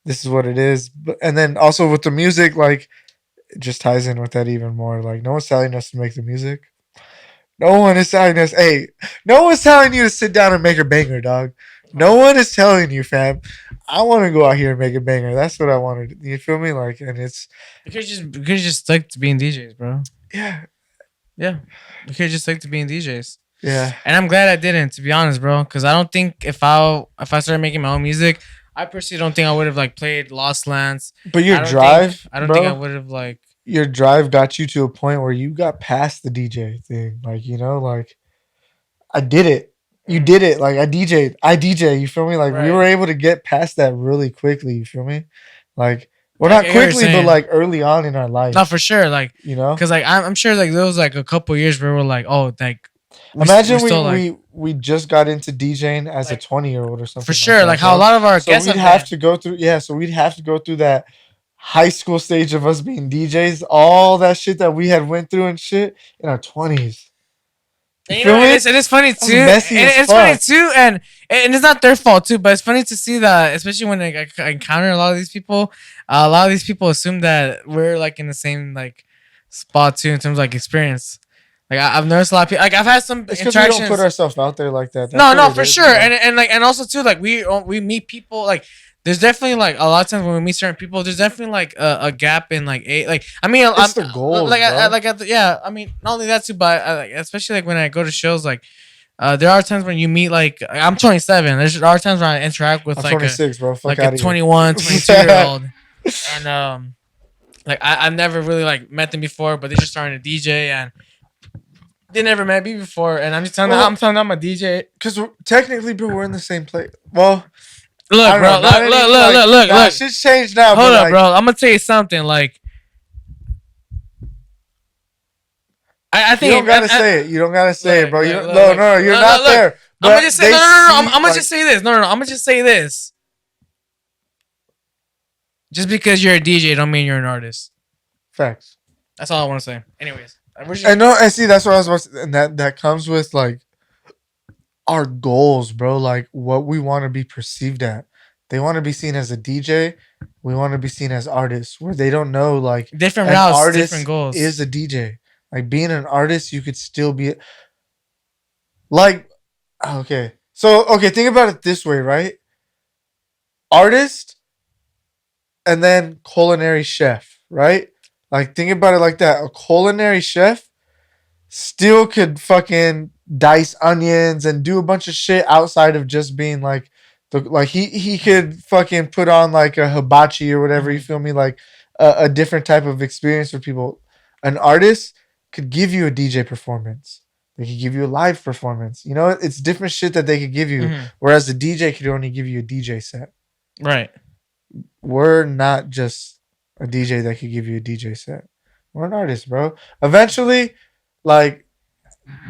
this is what it is. But and then also with the music, like it just ties in with that even more. Like no one's telling us to make the music. No one is telling us, hey, no one's telling you to sit down and make a banger, dog. No one is telling you, fam. I want to go out here and make a banger. That's what I wanted. You feel me? Like, and it's We could just stick to being DJs, bro. yeah, Yeah, we could just stick to being DJs. yeah. And I'm glad I didn't, to be honest, bro. Because I don't think if I started making my own music, I personally don't think I would have like played Lost Lands. But your I don't think drive, I don't think I bro, would have like. your drive got you to a point where you got past the DJ thing. Like, you know, like I did it. You did it. Like I DJ'd. I DJ. You feel me? Like we Right. were able to get past that really quickly. You feel me? Like, well, I not get what you're quickly, but saying. like early on in our life. Not for sure, like, You know? cause like I'm sure like there was like a couple years where we're like, oh, like we're Imagine we still like we just got into DJing as a like 20-year-old or for something like sure, that, like how a bro. lot of our So guests we'd have have been. to go through so we'd have to go through that high school stage of us being DJs, all that shit that we had went through and shit in our 20s. You And feel me? it is funny That's too, messy and as it's funny fuck. too, and it's not their fault too, but it's funny to see that, especially when I encounter a lot of these people. A lot of these people assume that we're like in the same like spot too in terms of like experience. Like I've noticed a lot of people. Like I've had some It's because we don't put interactions. ourselves out there like that. That's No, what no, it for is, sure, bro. and like and also too like we meet people like. There's definitely like a lot of times when we meet certain people, there's definitely like a gap in like like I mean I'm It's the goals, like bro. like yeah I mean not only that too, but like, especially like when I go to shows like there are times when you meet like I'm 27. There are times when I interact with I'm 26, bro. Fuck like a out of here. 21, 22-year old, and like I've never really like met them before, but they're just starting to DJ and they never met me before, and Well, I'm telling them I'm a DJ. because technically, bro, we're in the same place. Well, I Look, don't bro, know. Not look, any look, look, like look, look, nah, look. shit's changed now. Hold But up, like, bro. I'm gonna tell you something. Like I you think don't gotta say it. You don't gotta say it, look, bro. You look, don't, look, no, look, no, you're look, not look, look. there. I'm gonna But just say they no, no, no, no. see I'm gonna like just say this. No, no, no. I'm gonna just say this. Just because you're a DJ, don't mean you're an artist. facts. That's all I want to say. Anyways, And no, and see, that's what I was about to, and that comes with like our goals, bro. Like what we want to be perceived at. They want to be seen as a DJ. We want to be seen as artists, where they don't know like different an routes, different artist is goals. a DJ. Like being an artist, you could still be like okay. So okay, think about it this way, right? Artist and then culinary chef, right? Like think about it like that. A culinary chef still could fucking dice onions and do a bunch of shit outside of just being like the like he could fucking put on like a hibachi or whatever, you Mhm. feel me, like a different type of experience for people. An artist could give you a DJ performance, they could give you a live performance, you know, it's different shit that they could give you, Mhm. whereas the DJ could only give you a DJ set. Right. We're not just a DJ that could give you a DJ set. We're an artist, bro. Eventually, like,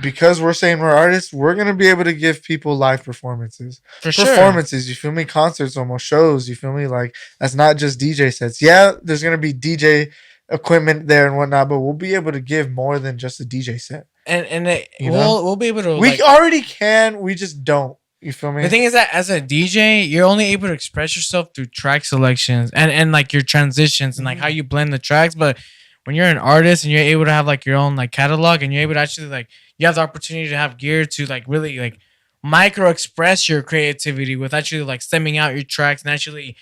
because we're saying we're artists, we're gonna be able to give people live performances. For sure. Performances, you feel me? Concerts, almost shows, you feel me? Like that's not just DJ sets. Yeah, there's gonna be DJ equipment there and whatnot, but we'll be able to give more than just a DJ set. You know, We'll be able to we like. already can. We just don't. You feel me? The thing is that as a DJ, you're only able to express yourself through track selections and like your transitions and like how you blend the tracks. But when you're an artist and you're able to have like your own like catalog and you're able to actually like you have the opportunity to have gear to like really like micro express your creativity with actually like stemming out your tracks and actually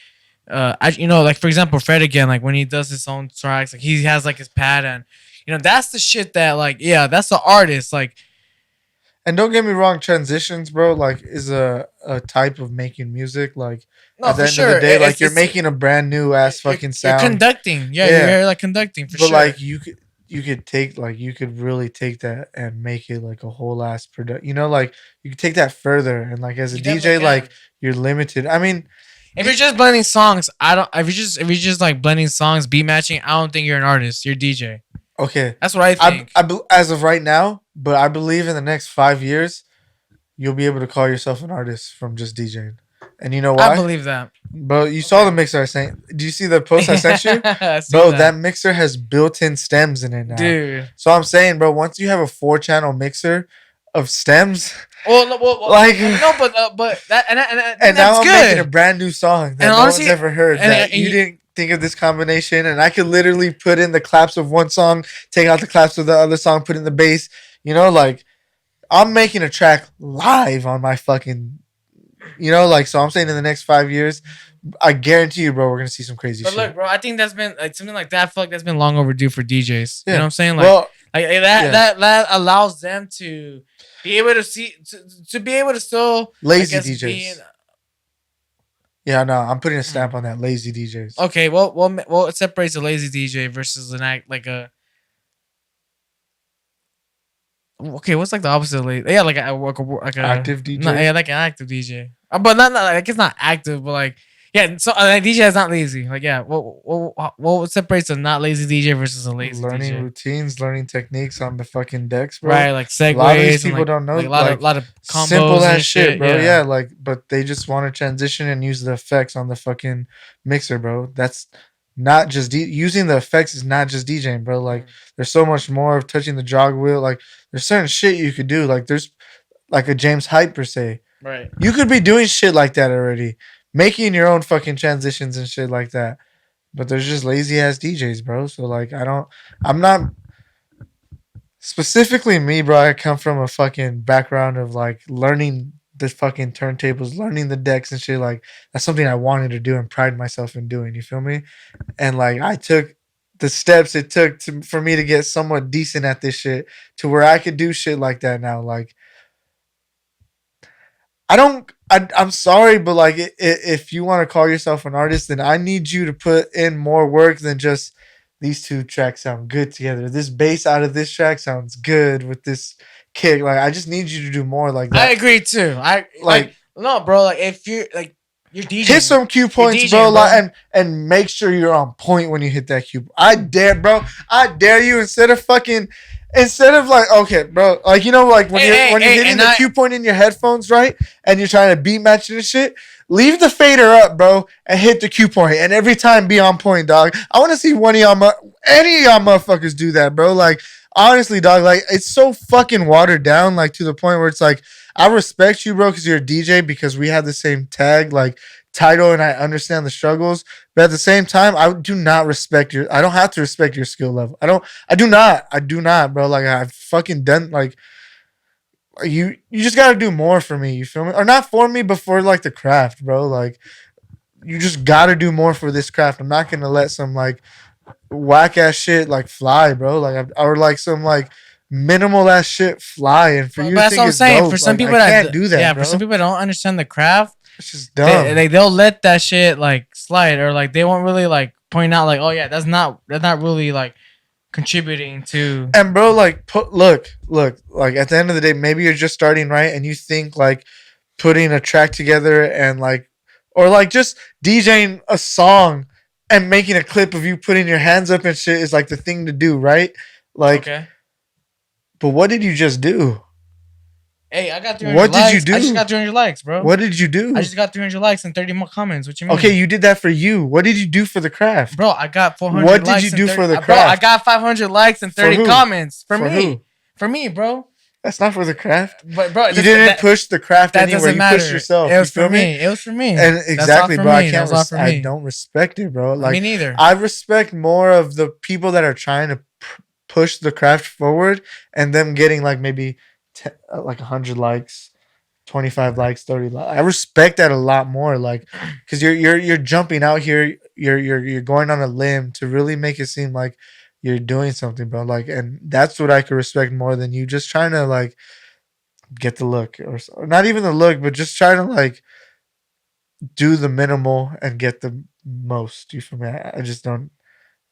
you know, like for example Fred again, like when he does his own tracks, like he has like his pad and you know that's the shit that like yeah, that's the artist. Like And don't get me wrong, transitions, bro, like is a type of making music. Like no, at the for end of the sure. day, like you're It's making a brand new ass fucking you're sound. conducting. Yeah, Yeah. you're like conducting for But sure. like you could take like you could really take that and make it like a whole ass product. You know, like you could take that further and like as a You DJ, definitely like can. you're limited. I mean, If you're just blending songs, I don't. If you're just like blending songs, beat matching, I don't think you're an artist. You're DJ. okay, That's what I think. as of right now, but I believe in the next 5 years, you'll be able to call yourself an artist from just DJing. And you know I why? believe that. Bro, you saw the mixer I sent. Do you see the post I sent you? I see Bro, that mixer has built-in stems in it now. dude. So I'm saying, bro, once you have a 4-channel mixer of stems, Well, no, like, no, but that and that's now I'm good. making a brand new song that And no honestly- one's ever heard. and- That and you you- didn't think of this combination, and I could literally put in the claps of one song, take out the claps of the other song, put in the bass. You know, like I'm making a track live on my fucking You know, like, so I'm saying in the next 5 years, I guarantee you, bro, we're gonna see some crazy But shit. look, bro, I think that's been like something like that. I feel like that's been long overdue for DJs. You know Yeah. what I'm saying? Well, Like yeah. that allows them to be able to see to be able to still Lazy I guess DJs. be in, Yeah, no, I'm putting a stamp on that. Lazy DJs. okay. Well, it separates a lazy DJ versus an act like a. Okay, what's like the opposite of lazy? Yeah, like a Active DJ. No, yeah, like an active DJ. But not like it's not active, but like yeah. So DJ is not lazy. Like yeah, what separates a not lazy DJ versus a lazy Learning DJ? routines, learning techniques on the fucking decks, bro. Right, like A lot of these segues and people don't know, like like, a lot of combos simple and ass shit, bro. Yeah. Yeah, like, but they just want to transition and use the effects on the fucking mixer, bro. That's not just using the effects is not just DJing, bro. Like, there's so much more of touching the jog wheel. Like, there's certain shit you could do. Like, there's like a James Hype per se. Right. You could be doing shit like that already, making your own fucking transitions and shit like that. But there's just lazy ass DJs, bro. So like, I'm not specifically me, bro. I come from a fucking background of like learning the fucking turntables, learning the decks and shit. Like, that's something I wanted to do and pride myself in doing. You feel me? And like, I took the steps it took for me to get somewhat decent at this shit to where I could do shit like that now. Like, I'm sorry, but like, if you want to call yourself an artist, then I need you to put in more work than just these two tracks sound good together. This bass out of this track sounds good with this kick. Like, I just need you to do more like that. I agree too. I like no, bro. Like if you're like you're DJing, hit some cue points, DJing, bro. Like, and make sure you're on point when you hit that cue. I dare, bro. I dare you. Instead of like, okay, bro, like, you know, like when you're hitting the cue point in your headphones, right, and you're trying to beat match and shit, leave the fader up, bro, and hit the cue point, and every time be on point, dog. I want to see any of y'all motherfuckers do that, bro. Like, honestly, dog, like, it's so fucking watered down, like, to the point where it's like, I respect you, bro, because you're a DJ, because we have the same tag, like, title, and I understand the struggles. But at the same time, I do not respect I don't have to respect your skill level. I do not, bro. Like, I've fucking done, like, you just gotta do more for me. You feel me? Or not for me, but for like the craft, bro. Like, you just gotta do more for this craft. I'm not gonna let some like whack ass shit like fly, bro. Like, or like some like minimal ass shit fly. And for you to think it's dope, for some like, people I can't do that, yeah, bro. for some people that don't understand the craft, it's just dumb. They'll let that shit like slide, or like they won't really like point out like, oh yeah, that's not really like contributing to. And bro, like, look, like, at the end of the day, maybe you're just starting, right, and you think like putting a track together and like, or like just DJing a song and making a clip of you putting your hands up and shit is like the thing to do, right? Like, okay. But what did you just do? Hey, I got 300 likes. What did you do? I just got 300 likes, bro. What did you do? I just got 300 likes and 30 more comments. What you mean? Okay, you did that for you. What did you do for the craft? Bro, I got 400 likes. What did you do for the craft? Bro, I got 500 likes and 30 comments. For me. Who? For me, bro. That's not for the craft. But bro, you didn't push the craft that anywhere. You pushed yourself. It was for me. It was for me. And exactly, bro. I can't. I don't respect it, bro. Like, me neither. I respect more of the people that are trying to push the craft forward, and them getting like maybe like 100 likes, 25 likes, 30 likes. I respect that a lot more. Like, because you're jumping out here. You're going on a limb to really make it seem like you're doing something, bro. Like, and that's what I could respect more than you just trying to like get the look, or not even the look, but just trying to like do the minimal and get the most. You feel me? I just don't.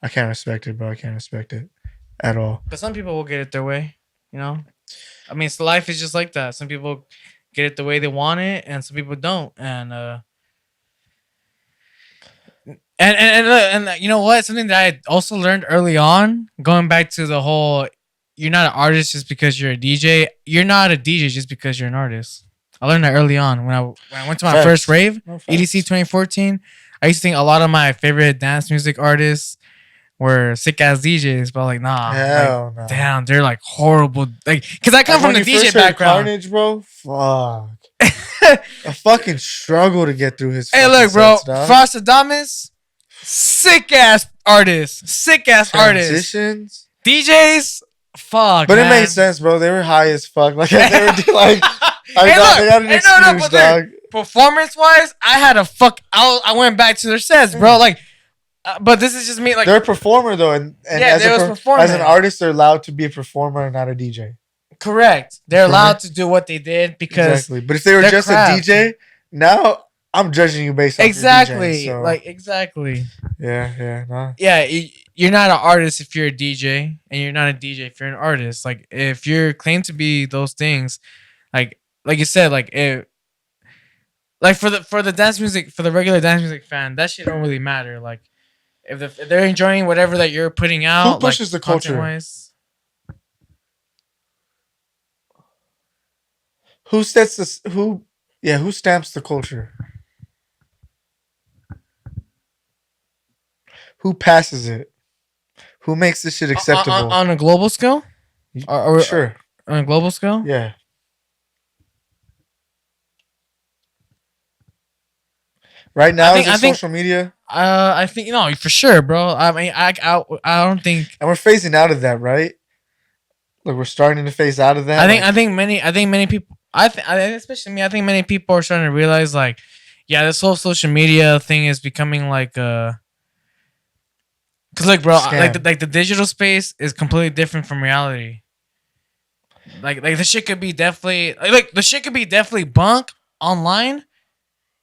I can't respect it, bro. I can't respect it at all. But some people will get it their way, you know. I mean, so life is just like that. Some people get it the way they want it, and some people don't. And you know what? Something that I also learned early on, going back to the whole, you're not an artist just because you're a DJ. You're not a DJ just because you're an artist. I learned that early on when I went to my first rave, EDC 2014. I used to think a lot of my favorite dance music artists were sick ass DJs, but like, nah, hell no. Damn, they're like horrible. Like, cause I come from the DJ background. Carnage, bro. Fuck. A fucking struggle to get through his. Hey, look, bro. Frostadamus, sick ass artist, sick ass artist. DJs, fuck. But man, it made sense, bro. They were high as fuck. Like, they were like, they got an excuse, dog. performance wise, I had a fuck. I went back to their sets, bro. Like, but this is just me. Like, they're a performer though, and yeah, as they was as an performing. artist, they're allowed to be a performer and not a DJ. Correct. They're For me, allowed to do what they did because exactly. But if they were their just craft. a DJ, now I'm judging you based off your DJing. Exactly. So Like exactly. yeah, no. Yeah, you're not an artist if you're a DJ, and you're not a DJ if you're an artist. Like if you're claimed to be those things, like you said, like for the dance music, for the regular dance music fan, that shit don't really matter. Like if they're enjoying whatever that you're putting out, Who pushes like the culture? content-wise. Who sets this? Who? Yeah, who stamps the culture? Who passes it? Who makes this shit acceptable? On a global scale, or Sure. on a global scale. Yeah. Right now, is it social media? I think for sure, bro. I mean, I don't think. And we're phasing out of that, right? Like we're starting to phase out of that. I think many people. Especially me. I think many people are starting to realize, like, yeah, this whole social media thing is becoming like Cause like, bro, like the digital space is completely different from reality. Like the shit could be definitely like the shit could be definitely bunk online,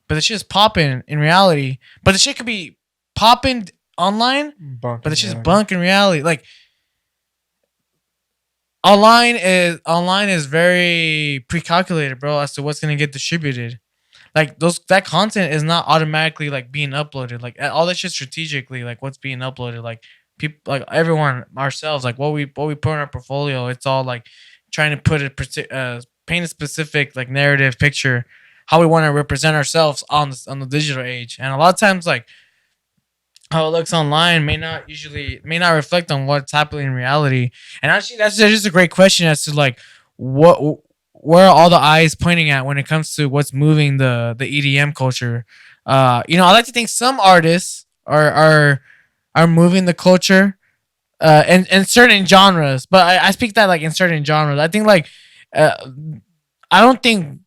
but the shit's popping in reality. But the shit could be popping online, bunk but the shit's bunk in reality. Like online is very pre-calculated, bro, as to what's gonna get distributed. Like that content is not automatically like being uploaded. Like all that shit strategically, like what's being uploaded, like people, like everyone, ourselves, like what we put in our portfolio. It's all like trying to put paint a specific like narrative picture, how we want to represent ourselves on the digital age. And a lot of times, like how it looks online may not reflect on what's happening in reality. And actually, that's just a great question as to like where are all the eyes pointing at when it comes to what's moving the EDM culture. I like to think some artists are moving the culture in certain genres, but I speak that like in certain genres. I think like I don't think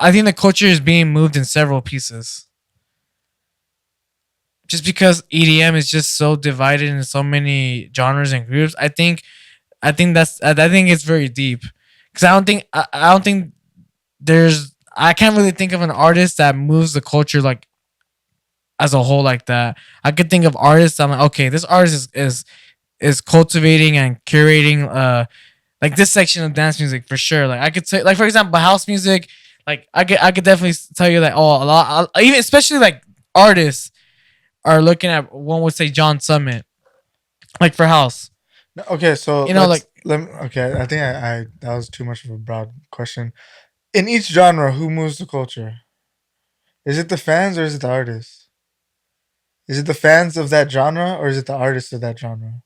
I think the culture is being moved in several pieces. Just because EDM is just so divided in so many genres and groups, I think I think it's very deep. Because I don't think I can't really think of an artist that moves the culture like as a whole like that. I could think of artists. I'm like, okay, this artist is cultivating and curating like this section of dance music for sure. Like I could say, like for example, house music. Like I could definitely tell you that a lot, even especially like artists are looking at, one would say, John Summit, like for house. Okay, so like okay. I think I that was too much of a broad question. In each genre, who moves the culture? Is it the fans or is it the artists? Is it the fans of that genre or is it the artists of that genre?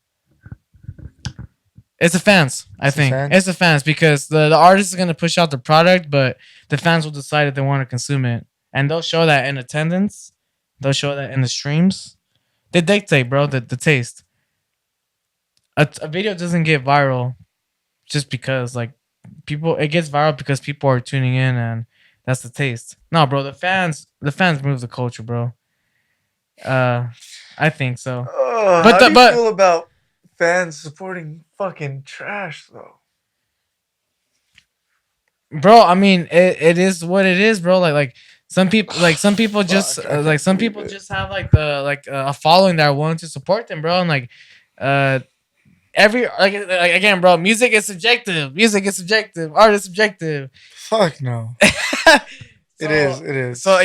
It's the fans. I think it's the fans because the artist is gonna push out the product, but the fans will decide if they want to consume it, and they'll show that in attendance. They'll show that in the streams. They dictate, bro, the taste. A video doesn't get viral just because like people. It gets viral because people are tuning in, and that's the taste. No, bro, the fans move the culture, bro. I think so. How do you feel about fans supporting fucking trash though? Bro, I mean, it is what it is, bro. Like some people just just have like a following that are willing to support them, bro. And like every like again, bro, music is subjective. Art is subjective. Fuck no. It is. So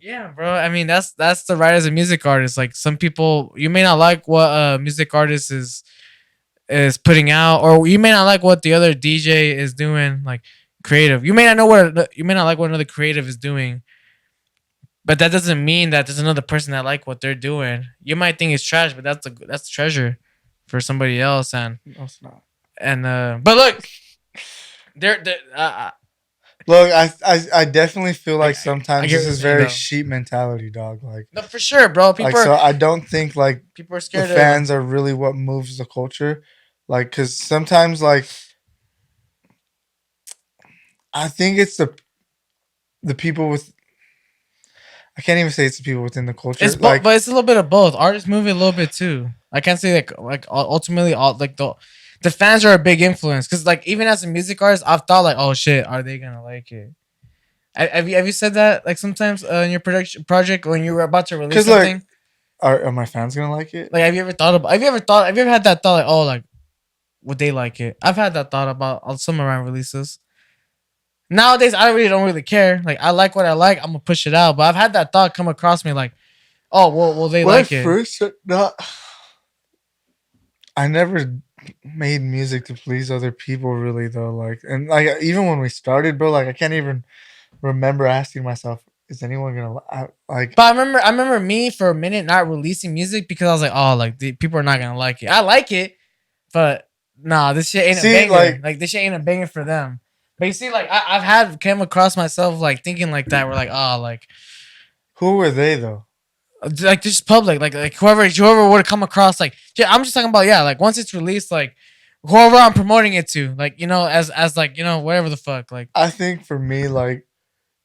yeah, bro. I mean, that's the right as a music artist. Like some people, you may not like what a music artist is putting out, or you may not like what the other DJ is doing, like creative. You may not like what another creative is doing, but that doesn't mean that there's another person that like what they're doing. You might think it's trash, but that's treasure for somebody else. And no, it's not. And but look, look, I definitely feel like sometimes this is very sheep mentality, dog. Like, no, for sure, bro. So I don't think like people are scared. The fans are really what moves the culture, like, because sometimes like I think it's the people with, I can't even say it's the people within the culture. It's both, Like, but it's a little bit of both. Artists move it a little bit too. I can't say like ultimately all like the fans are a big influence because like even as a music artist, I've thought like, oh shit, are they gonna like it? Have you said that like sometimes in your production project when you were about to release cause like, something? are my fans gonna like it? Like, have you ever had that thought like, oh, like would they like it? I've had that thought about some around releases. Nowadays, I really don't really care. Like, I like what I like. I'm gonna push it out. But I've had that thought come across me like, oh, well, will they When I like it? first not, I never made music to please other people really though. Like, and like even when we started, bro, like I can't even remember asking myself, is anyone gonna like? But I remember me for a minute not releasing music because I was like, oh, like people are not gonna like it. I like it, but nah, this shit ain't a See, banger. like, Like this shit ain't a banger for them. But you see, like I've had came across myself like thinking like that. We're like, oh, who were they though? like just public, like whoever would come across, like yeah, I'm just talking about yeah, like once it's released, like whoever I'm promoting it to, like as like whatever the fuck, like I think for me, like,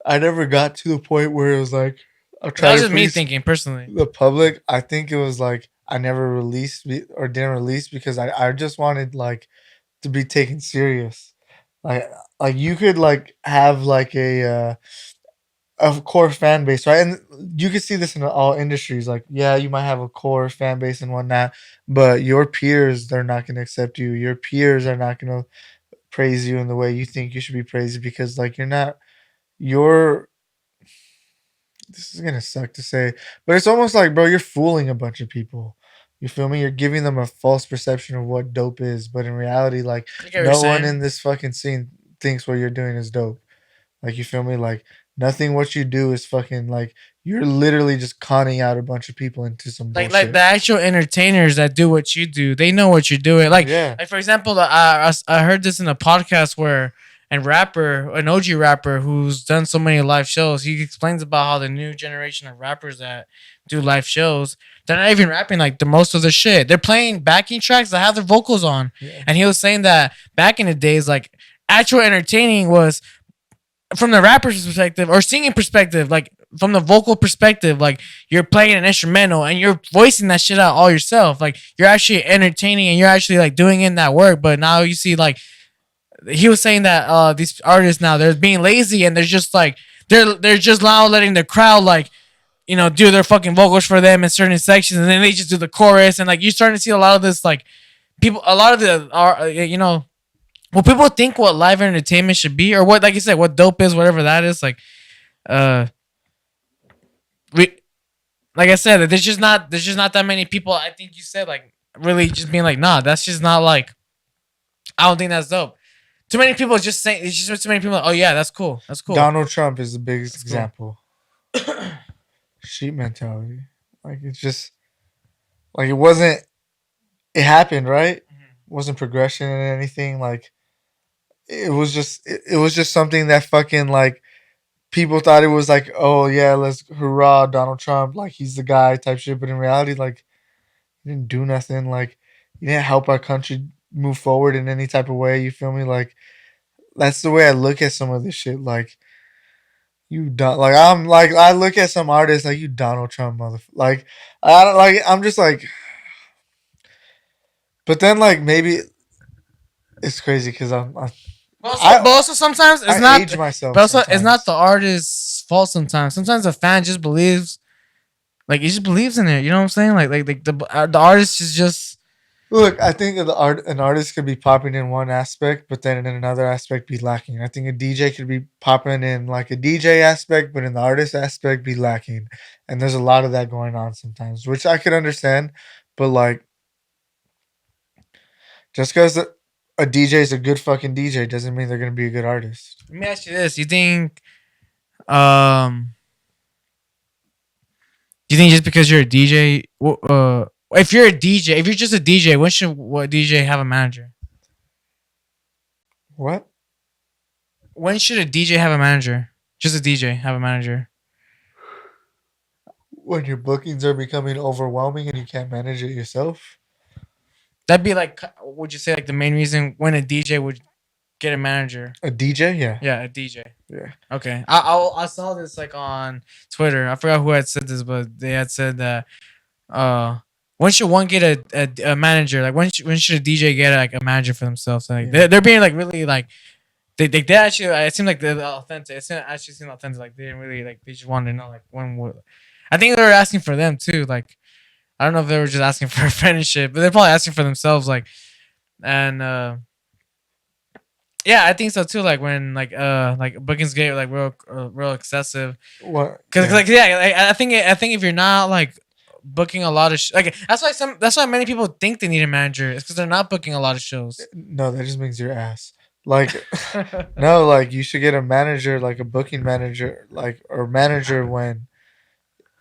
I never got to the point where it was like I'm trying that's to just me please thinking personally. the public. I think it was like I never released or didn't release because I just wanted like to be taken serious. Like like you could like have like a core fan base, right? And you can see this in all industries. Like, yeah, you might have a core fan base and whatnot, but your peers, they're not going to accept you. Your peers are not going to praise you in the way you think you should be praised because, like, you're not, you're, this is going to suck to say, but it's almost like, bro, you're fooling a bunch of people. You feel me? You're giving them a false perception of what dope is, but in reality, like, I get what you're no one in saying. this fucking scene thinks what you're doing is dope. Like, you feel me? Like, nothing what you do is fucking like you're literally just conning out a bunch of people into some Like bullshit. the actual entertainers that do what you do, they know what you're doing. Yeah. Like for example, I heard this in a podcast where an OG rapper who's done so many live shows, he explains about how the new generation of rappers that do live shows, they're not even rapping like the most of the shit. They're playing backing tracks that have their vocals on. Yeah. And he was saying that back in the days, like actual entertaining was from the rapper's perspective or singing perspective, like from the vocal perspective, like you're playing an instrumental and you're voicing that shit out all yourself. Like you're actually entertaining and you're actually like doing in that work. But now you see like he was saying that these artists now they're being lazy and they're just like they're just now letting the crowd like do their fucking vocals for them in certain sections and then they just do the chorus and like you're starting to see a lot of this like people a lot of the are well, people think what live entertainment should be, or what, like you said, what dope is, whatever that is. Like, uh, we, like I said, there's just not that many people. I think you said like really just being like, nah, that's just not like. I don't think that's dope. Too many people just saying. It's just too many people. Like, oh yeah, that's cool. That's cool. Donald Trump is the biggest That's cool. example. Sheep mentality. Like it's just like it wasn't it happened, right? It wasn't progression in anything. Like it was just something that fucking like people thought it was like, oh yeah, let's hurrah Donald Trump, like he's the guy type shit. But in reality, like he didn't do nothing. Like he didn't help our country move forward in any type of way. You feel me? Like that's the way I look at some of this shit. Like you don't like I'm like I look at some artists like you Donald Trump like I don't like I'm just like, but then like maybe it's crazy because But also sometimes it's I not. age myself But also it's not the sometimes. artist's fault. Sometimes the fan just believes. Like he just believes in it. You know what I'm saying? Like the artist is just. Look, I think that an artist could be popping in one aspect, but then in another aspect be lacking. I think a DJ could be popping in like a DJ aspect, but in the artist aspect be lacking. And there's a lot of that going on sometimes, which I could understand. But like, just because a DJ is a good fucking DJ doesn't mean they're gonna be a good artist. Let me ask you this: um, do you think just because you're a DJ, if you're a DJ, if you're just a DJ, when should what DJ have a manager? What? When should a DJ have a manager? Just a DJ have a manager. When your bookings are becoming overwhelming and you can't manage it yourself? That'd be like, would you say like the main reason when a DJ would get a manager? A DJ, yeah, Yeah, a DJ. Yeah. Okay, I saw this like on Twitter. I forgot who had said this, but they had said that when should one get a manager? Like when should a DJ get like a manager for themselves? Like Yeah. they're being like really like they actually it seemed like they're authentic. Actually seemed authentic. Like they didn't really like they just wanted to know like when would. I think they were asking for them too. Like I don't know if they were just asking for a friendship, but they're probably asking for themselves. Like and yeah, I think so too. Like when like bookings get like real excessive. What? Cause Yeah. like yeah, like, I think if you're not like booking a lot of like that's why many people think they need a manager. It's because they're not booking a lot of shows. No, that just means your ass. Like, no, like you should get a manager, like a booking manager, like or manager when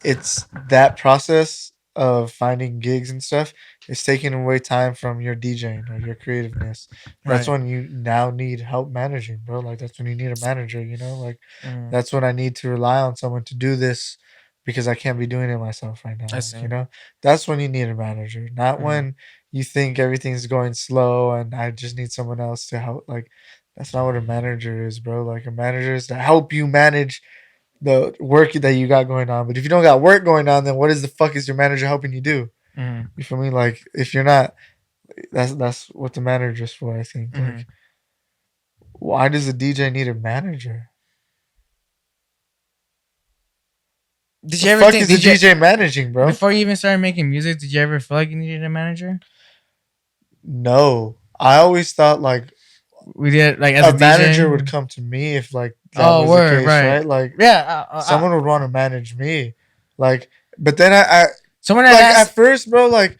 it's that process of finding gigs and stuff is taking away time from your DJing or your creativeness. That's Right. when you now need help managing, bro. Like that's when you need a manager, like Mm, that's when I need to rely on someone to do this because I can't be doing it myself right I now. see. That's when you need a manager, not Mm, when you think everything's going slow and I just need someone else to help. Like that's not what a manager is, bro. Like a manager is to help you manage the work that you got going on. But if you don't got work going on, then what is the fuck is your manager helping you do? mm, You feel me? Like if you're not, that's what the manager's for. I think. mm. Like, why does a DJ need a manager? Did The you ever fuck think? is a Did you DJ managing, bro? before you even started making music? Did you ever feel like you needed a manager? No, I always thought like We did like as a a manager would DJ. come to me if like that Oh, was the word, case, right? right? Like Yeah. someone would want to manage me, like. But then I Someone had like at asked. first, bro, like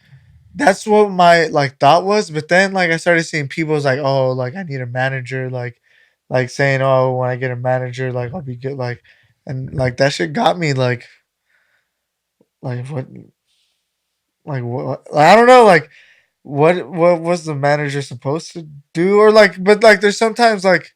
that's what my like thought was. But then like I started seeing people's like, oh, like I need a manager, like saying, oh, when I get a manager, like I'll be good, like, and like that shit got me like what I don't know, like what was the manager supposed to do or like, but like there's sometimes like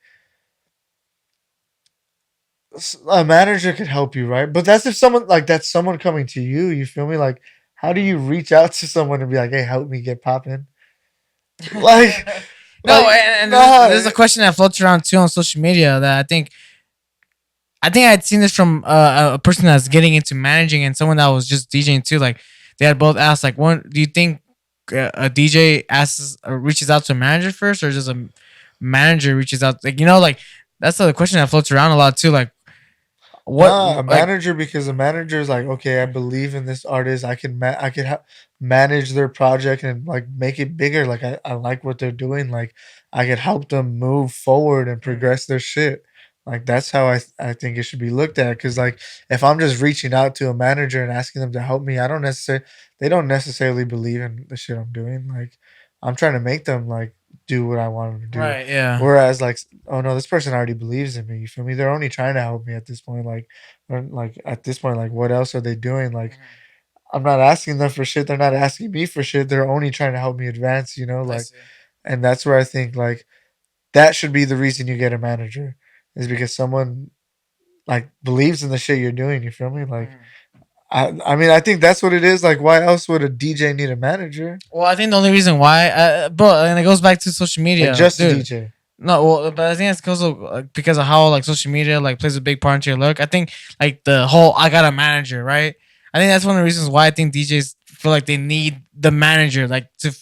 a manager could help you, right? But that's if someone like that's someone coming to you. You feel me? Like, how do you reach out to someone and be like, "Hey, help me get popping"? Like, No, like and nah. there's a question that floats around too on social media that I think I had seen this from a person that's getting into managing and someone that was just DJing too. Like they had both asked, like, one, do you think a DJ asks or reaches out to a manager first, or just a manager reaches out? Like like that's the question that floats around a lot too. Like what, Nah, a like manager because a manager is like, okay, I believe in this artist. I can manage their project and like make it bigger. Like I like what they're doing. Like I could help them move forward and mm, progress their shit. Like that's how I think it should be looked at. Cause like if I'm just reaching out to a manager and asking them to help me, I don't necessarily they don't necessarily believe in the shit I'm doing. Like I'm trying to make them like do what I want them to do. right, yeah, Whereas like, oh no, this person already believes in me. You feel me? They're only trying to help me at this point. Like, or like at this point, like what else are they doing? Like, mhm, I'm not asking them for shit. They're not asking me for shit. They're only trying to help me advance. I Like, see. and that's where I think like that should be the reason you get a manager is because someone like believes in the shit you're doing. You feel me? Like, Mhm. I mean, I think that's what it is. Like, why else would a DJ need a manager? Well, I think the only reason why, bro, and it goes back to social Like, media, just a dude. DJ. No, well, but I think it's because of how like social media like plays a big part into your look. I think like the whole I got a manager, right? I think that's one of the reasons why I think DJs feel like they need the manager, like to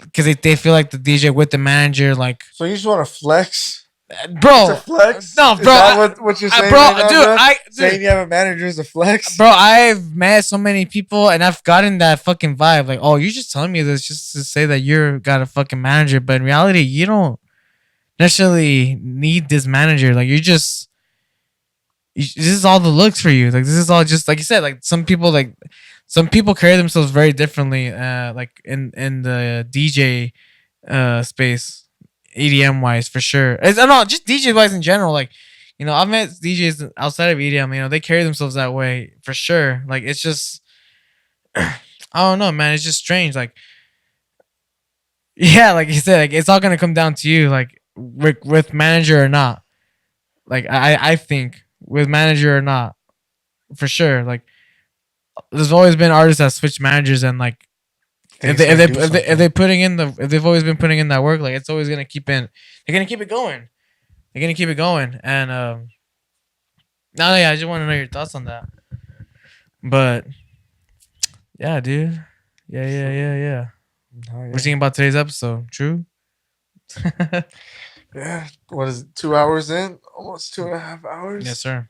because they feel like the DJ with the manager, like So you just want to flex? It's a bro, flex. no, Is bro, that what you're saying bro, right now, dude, bro? Saying you have a manager is a flex. bro, I've met so many people and I've gotten that fucking vibe, like, oh, you're just telling me this just to say that you're got a fucking manager, but in reality, you don't necessarily need this manager. Like this is all the looks for you. Like this is all just like you said. Like some people carry themselves very differently. Like in the DJ space, EDM wise for sure. It's no just DJ wise in general. Like I've met DJs outside of EDM. They carry themselves that way for sure. Like it's just I don't know, man. It's just strange. Like yeah, like you said, like it's all gonna come down to you. Like with manager or not. Like I think with manager or not, for sure. Like there's always been artists that switch managers and like Think it's gonna do if something. they putting in if they've always been putting in that work, like it's always gonna keep in. They're gonna keep it going. They're gonna keep it going. And no, yeah, I just want to know your thoughts on that. But yeah, dude. Yeah. Oh, We're yeah. thinking about today's episode. True. Yeah. What is it? 2 hours in? Almost 2.5 hours? Yes, sir.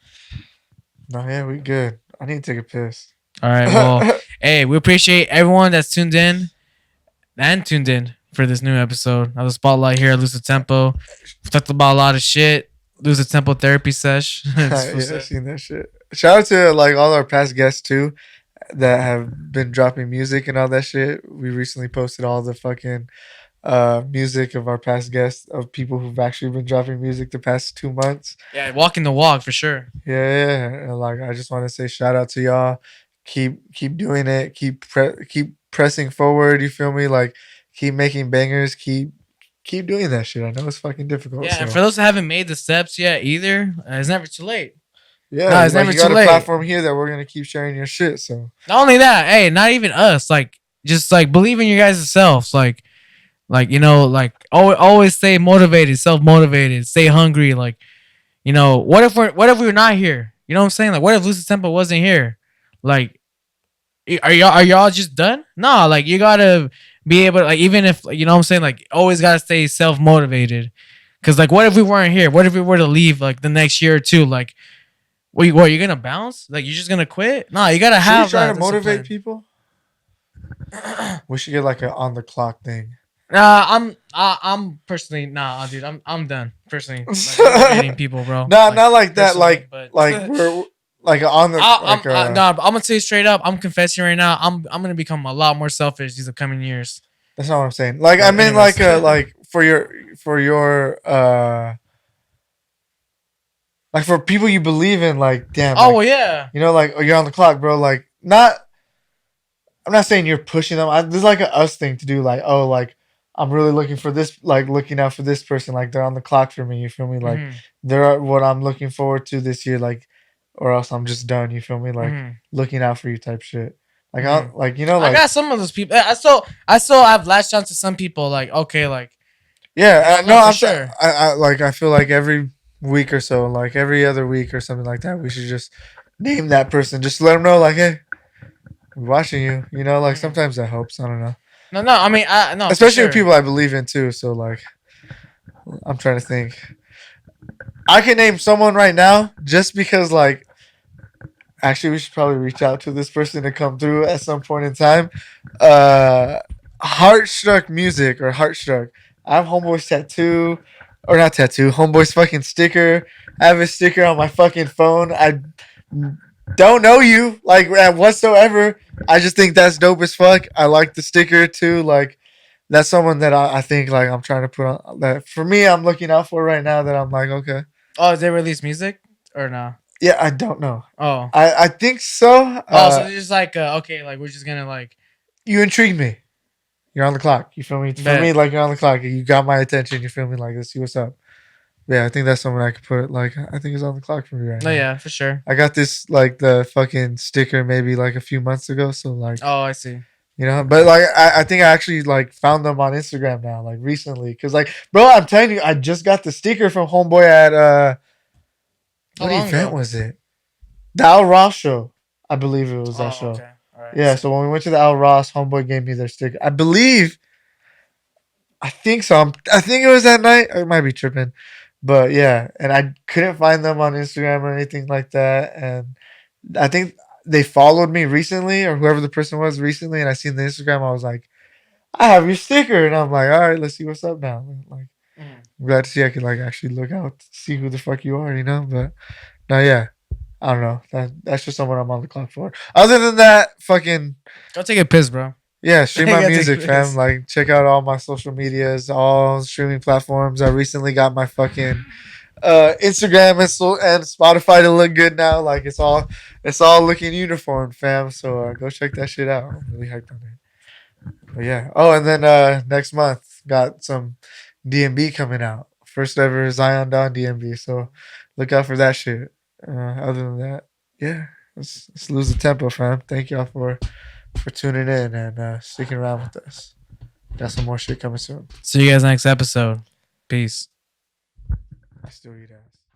No, yeah, we good. I need to take a piss. All right. Well, hey, we appreciate everyone that's tuned in for this new episode of the Spotlight here at Lose the Tempo. We talked about a lot of shit. Lose the Tempo therapy sesh. Yeah, I've seen that shit. Shout out to like all our past guests too that have been dropping music and all that shit. We recently posted all the fucking music of our past guests of people who've actually been dropping music the past 2 months. Yeah, walking the walk for sure. Yeah. And like I just want to say shout out to y'all. Keep doing it. Keep pressing forward. You feel me? Like keep making bangers. Keep doing that shit. I know it's fucking difficult. Yeah, so. and for those that haven't made the steps yet either, it's never too late. Yeah, No, it's like never you got too a late. platform here that we're gonna keep sharing your shit. So Not only that, hey, not even us. Like, just like believe in your guys' selves. Like you know, like always stay motivated, self motivated, stay hungry. Like, you know, what if we're not here? You know what I'm saying? Like, what if Lucid Temple wasn't here? Like, are y'all just done? No, like you gotta be able to, like, even if, you know what I'm saying, like always gotta stay self motivated. Cause like what if we weren't here? What if we were to leave like the next year or two? Like what you gonna bounce? Like you're just gonna quit? No, you gotta should we have try that to motivate discipline. people? We should get like a on the clock thing. I'm personally dude. I'm done personally. Like, motivating people, bro. Nah, Like, not like that. personally, but Like we're like on the like I'm gonna tell you straight up. I'm confessing right now. I'm gonna become a lot more selfish these upcoming years. that's not what I'm saying. Like I But mean anyways. like for your like for people you believe in, like damn. Oh Like, well, yeah. you know, like you're on the clock, bro. Like not. I'm not saying you're pushing them. There's like a us thing to do. Like oh like. I'm really looking for this, like looking out for this person. Like they're on the clock for me. You feel me? Like Mhm. they're what I'm looking forward to this year. Like, or else I'm just done. You feel me? Like Mhm. looking out for you type shit. Like Mhm. like you know I like got some of those people. I still have latched on to some people. Like okay, like yeah. no, No, for I'm sure. I like I feel like every week or so, like every other week or something like that, we should just name that person. Just let them know like hey, we're watching you. You know like Mhm. sometimes that helps. I don't know. No. I mean, no, for Especially with sure. people I believe in too. So like I'm trying to think. I can name someone right now just because like actually we should probably reach out to this person to come through at some point in time. Uh Heartstruck Music or Heartstruck. I have Homeboy's tattoo or not tattoo, Homeboy's fucking sticker. I have a sticker on my fucking phone. I don't know you like whatsoever. I just think that's dope as fuck. I like the sticker too. Like that's someone that I think like I'm trying to put on that for me I'm looking out for right now that I'm like okay. Oh, did they release music or no? Yeah, I don't know. Oh. I think so. So they're just like okay, like we're just gonna like You intrigued me. You're on the clock. You feel me? For bet. me, like you're on the clock. You got my attention. You feel me? Like let's see what's up. Yeah, I think that's someone I could put. Like I think it's on the clock for me right No, now. yeah, for sure. I got this like the fucking sticker maybe like a few months ago. So like Oh, I see. you know, but like I think I actually like found them on Instagram now, like recently. Cause like bro, I'm telling you, I just got the sticker from Homeboy at How what long event ago? was it? The Al Ross show. I believe it was that Oh, show. okay. All right. Yeah, so when we went to the Al Ross, Homeboy gave me their sticker. I believe, I think so. I think it was that night. I might be tripping, but yeah. And I couldn't find them on Instagram or anything like that. And I think they followed me recently, or whoever the person was recently. And I seen the Instagram. I was like, I have your sticker, and I'm like, all right, let's see what's up now. Like, Mhm. I'm glad to see I can like actually look out, see who the fuck you are, you know. But no, yeah. I don't know. That's just someone I'm on the clock for. Other than that, fucking Go take a piss, bro. yeah, stream my Gotta take music, fam. piss. Like, check out all my social medias, all streaming platforms. I recently got my fucking Instagram and Spotify to look good now. Like, it's all looking uniform, fam. So go check that shit out. I'm really hyped on it. But yeah. Oh, and then next month got some DMB coming out. First ever Zion Dawn DMB. So look out for that shit. Other than that, yeah, let's lose the tempo, fam. Thank y'all for tuning in and sticking around with us. Got some more shit coming soon. See you guys next episode. Peace. I still eat ass.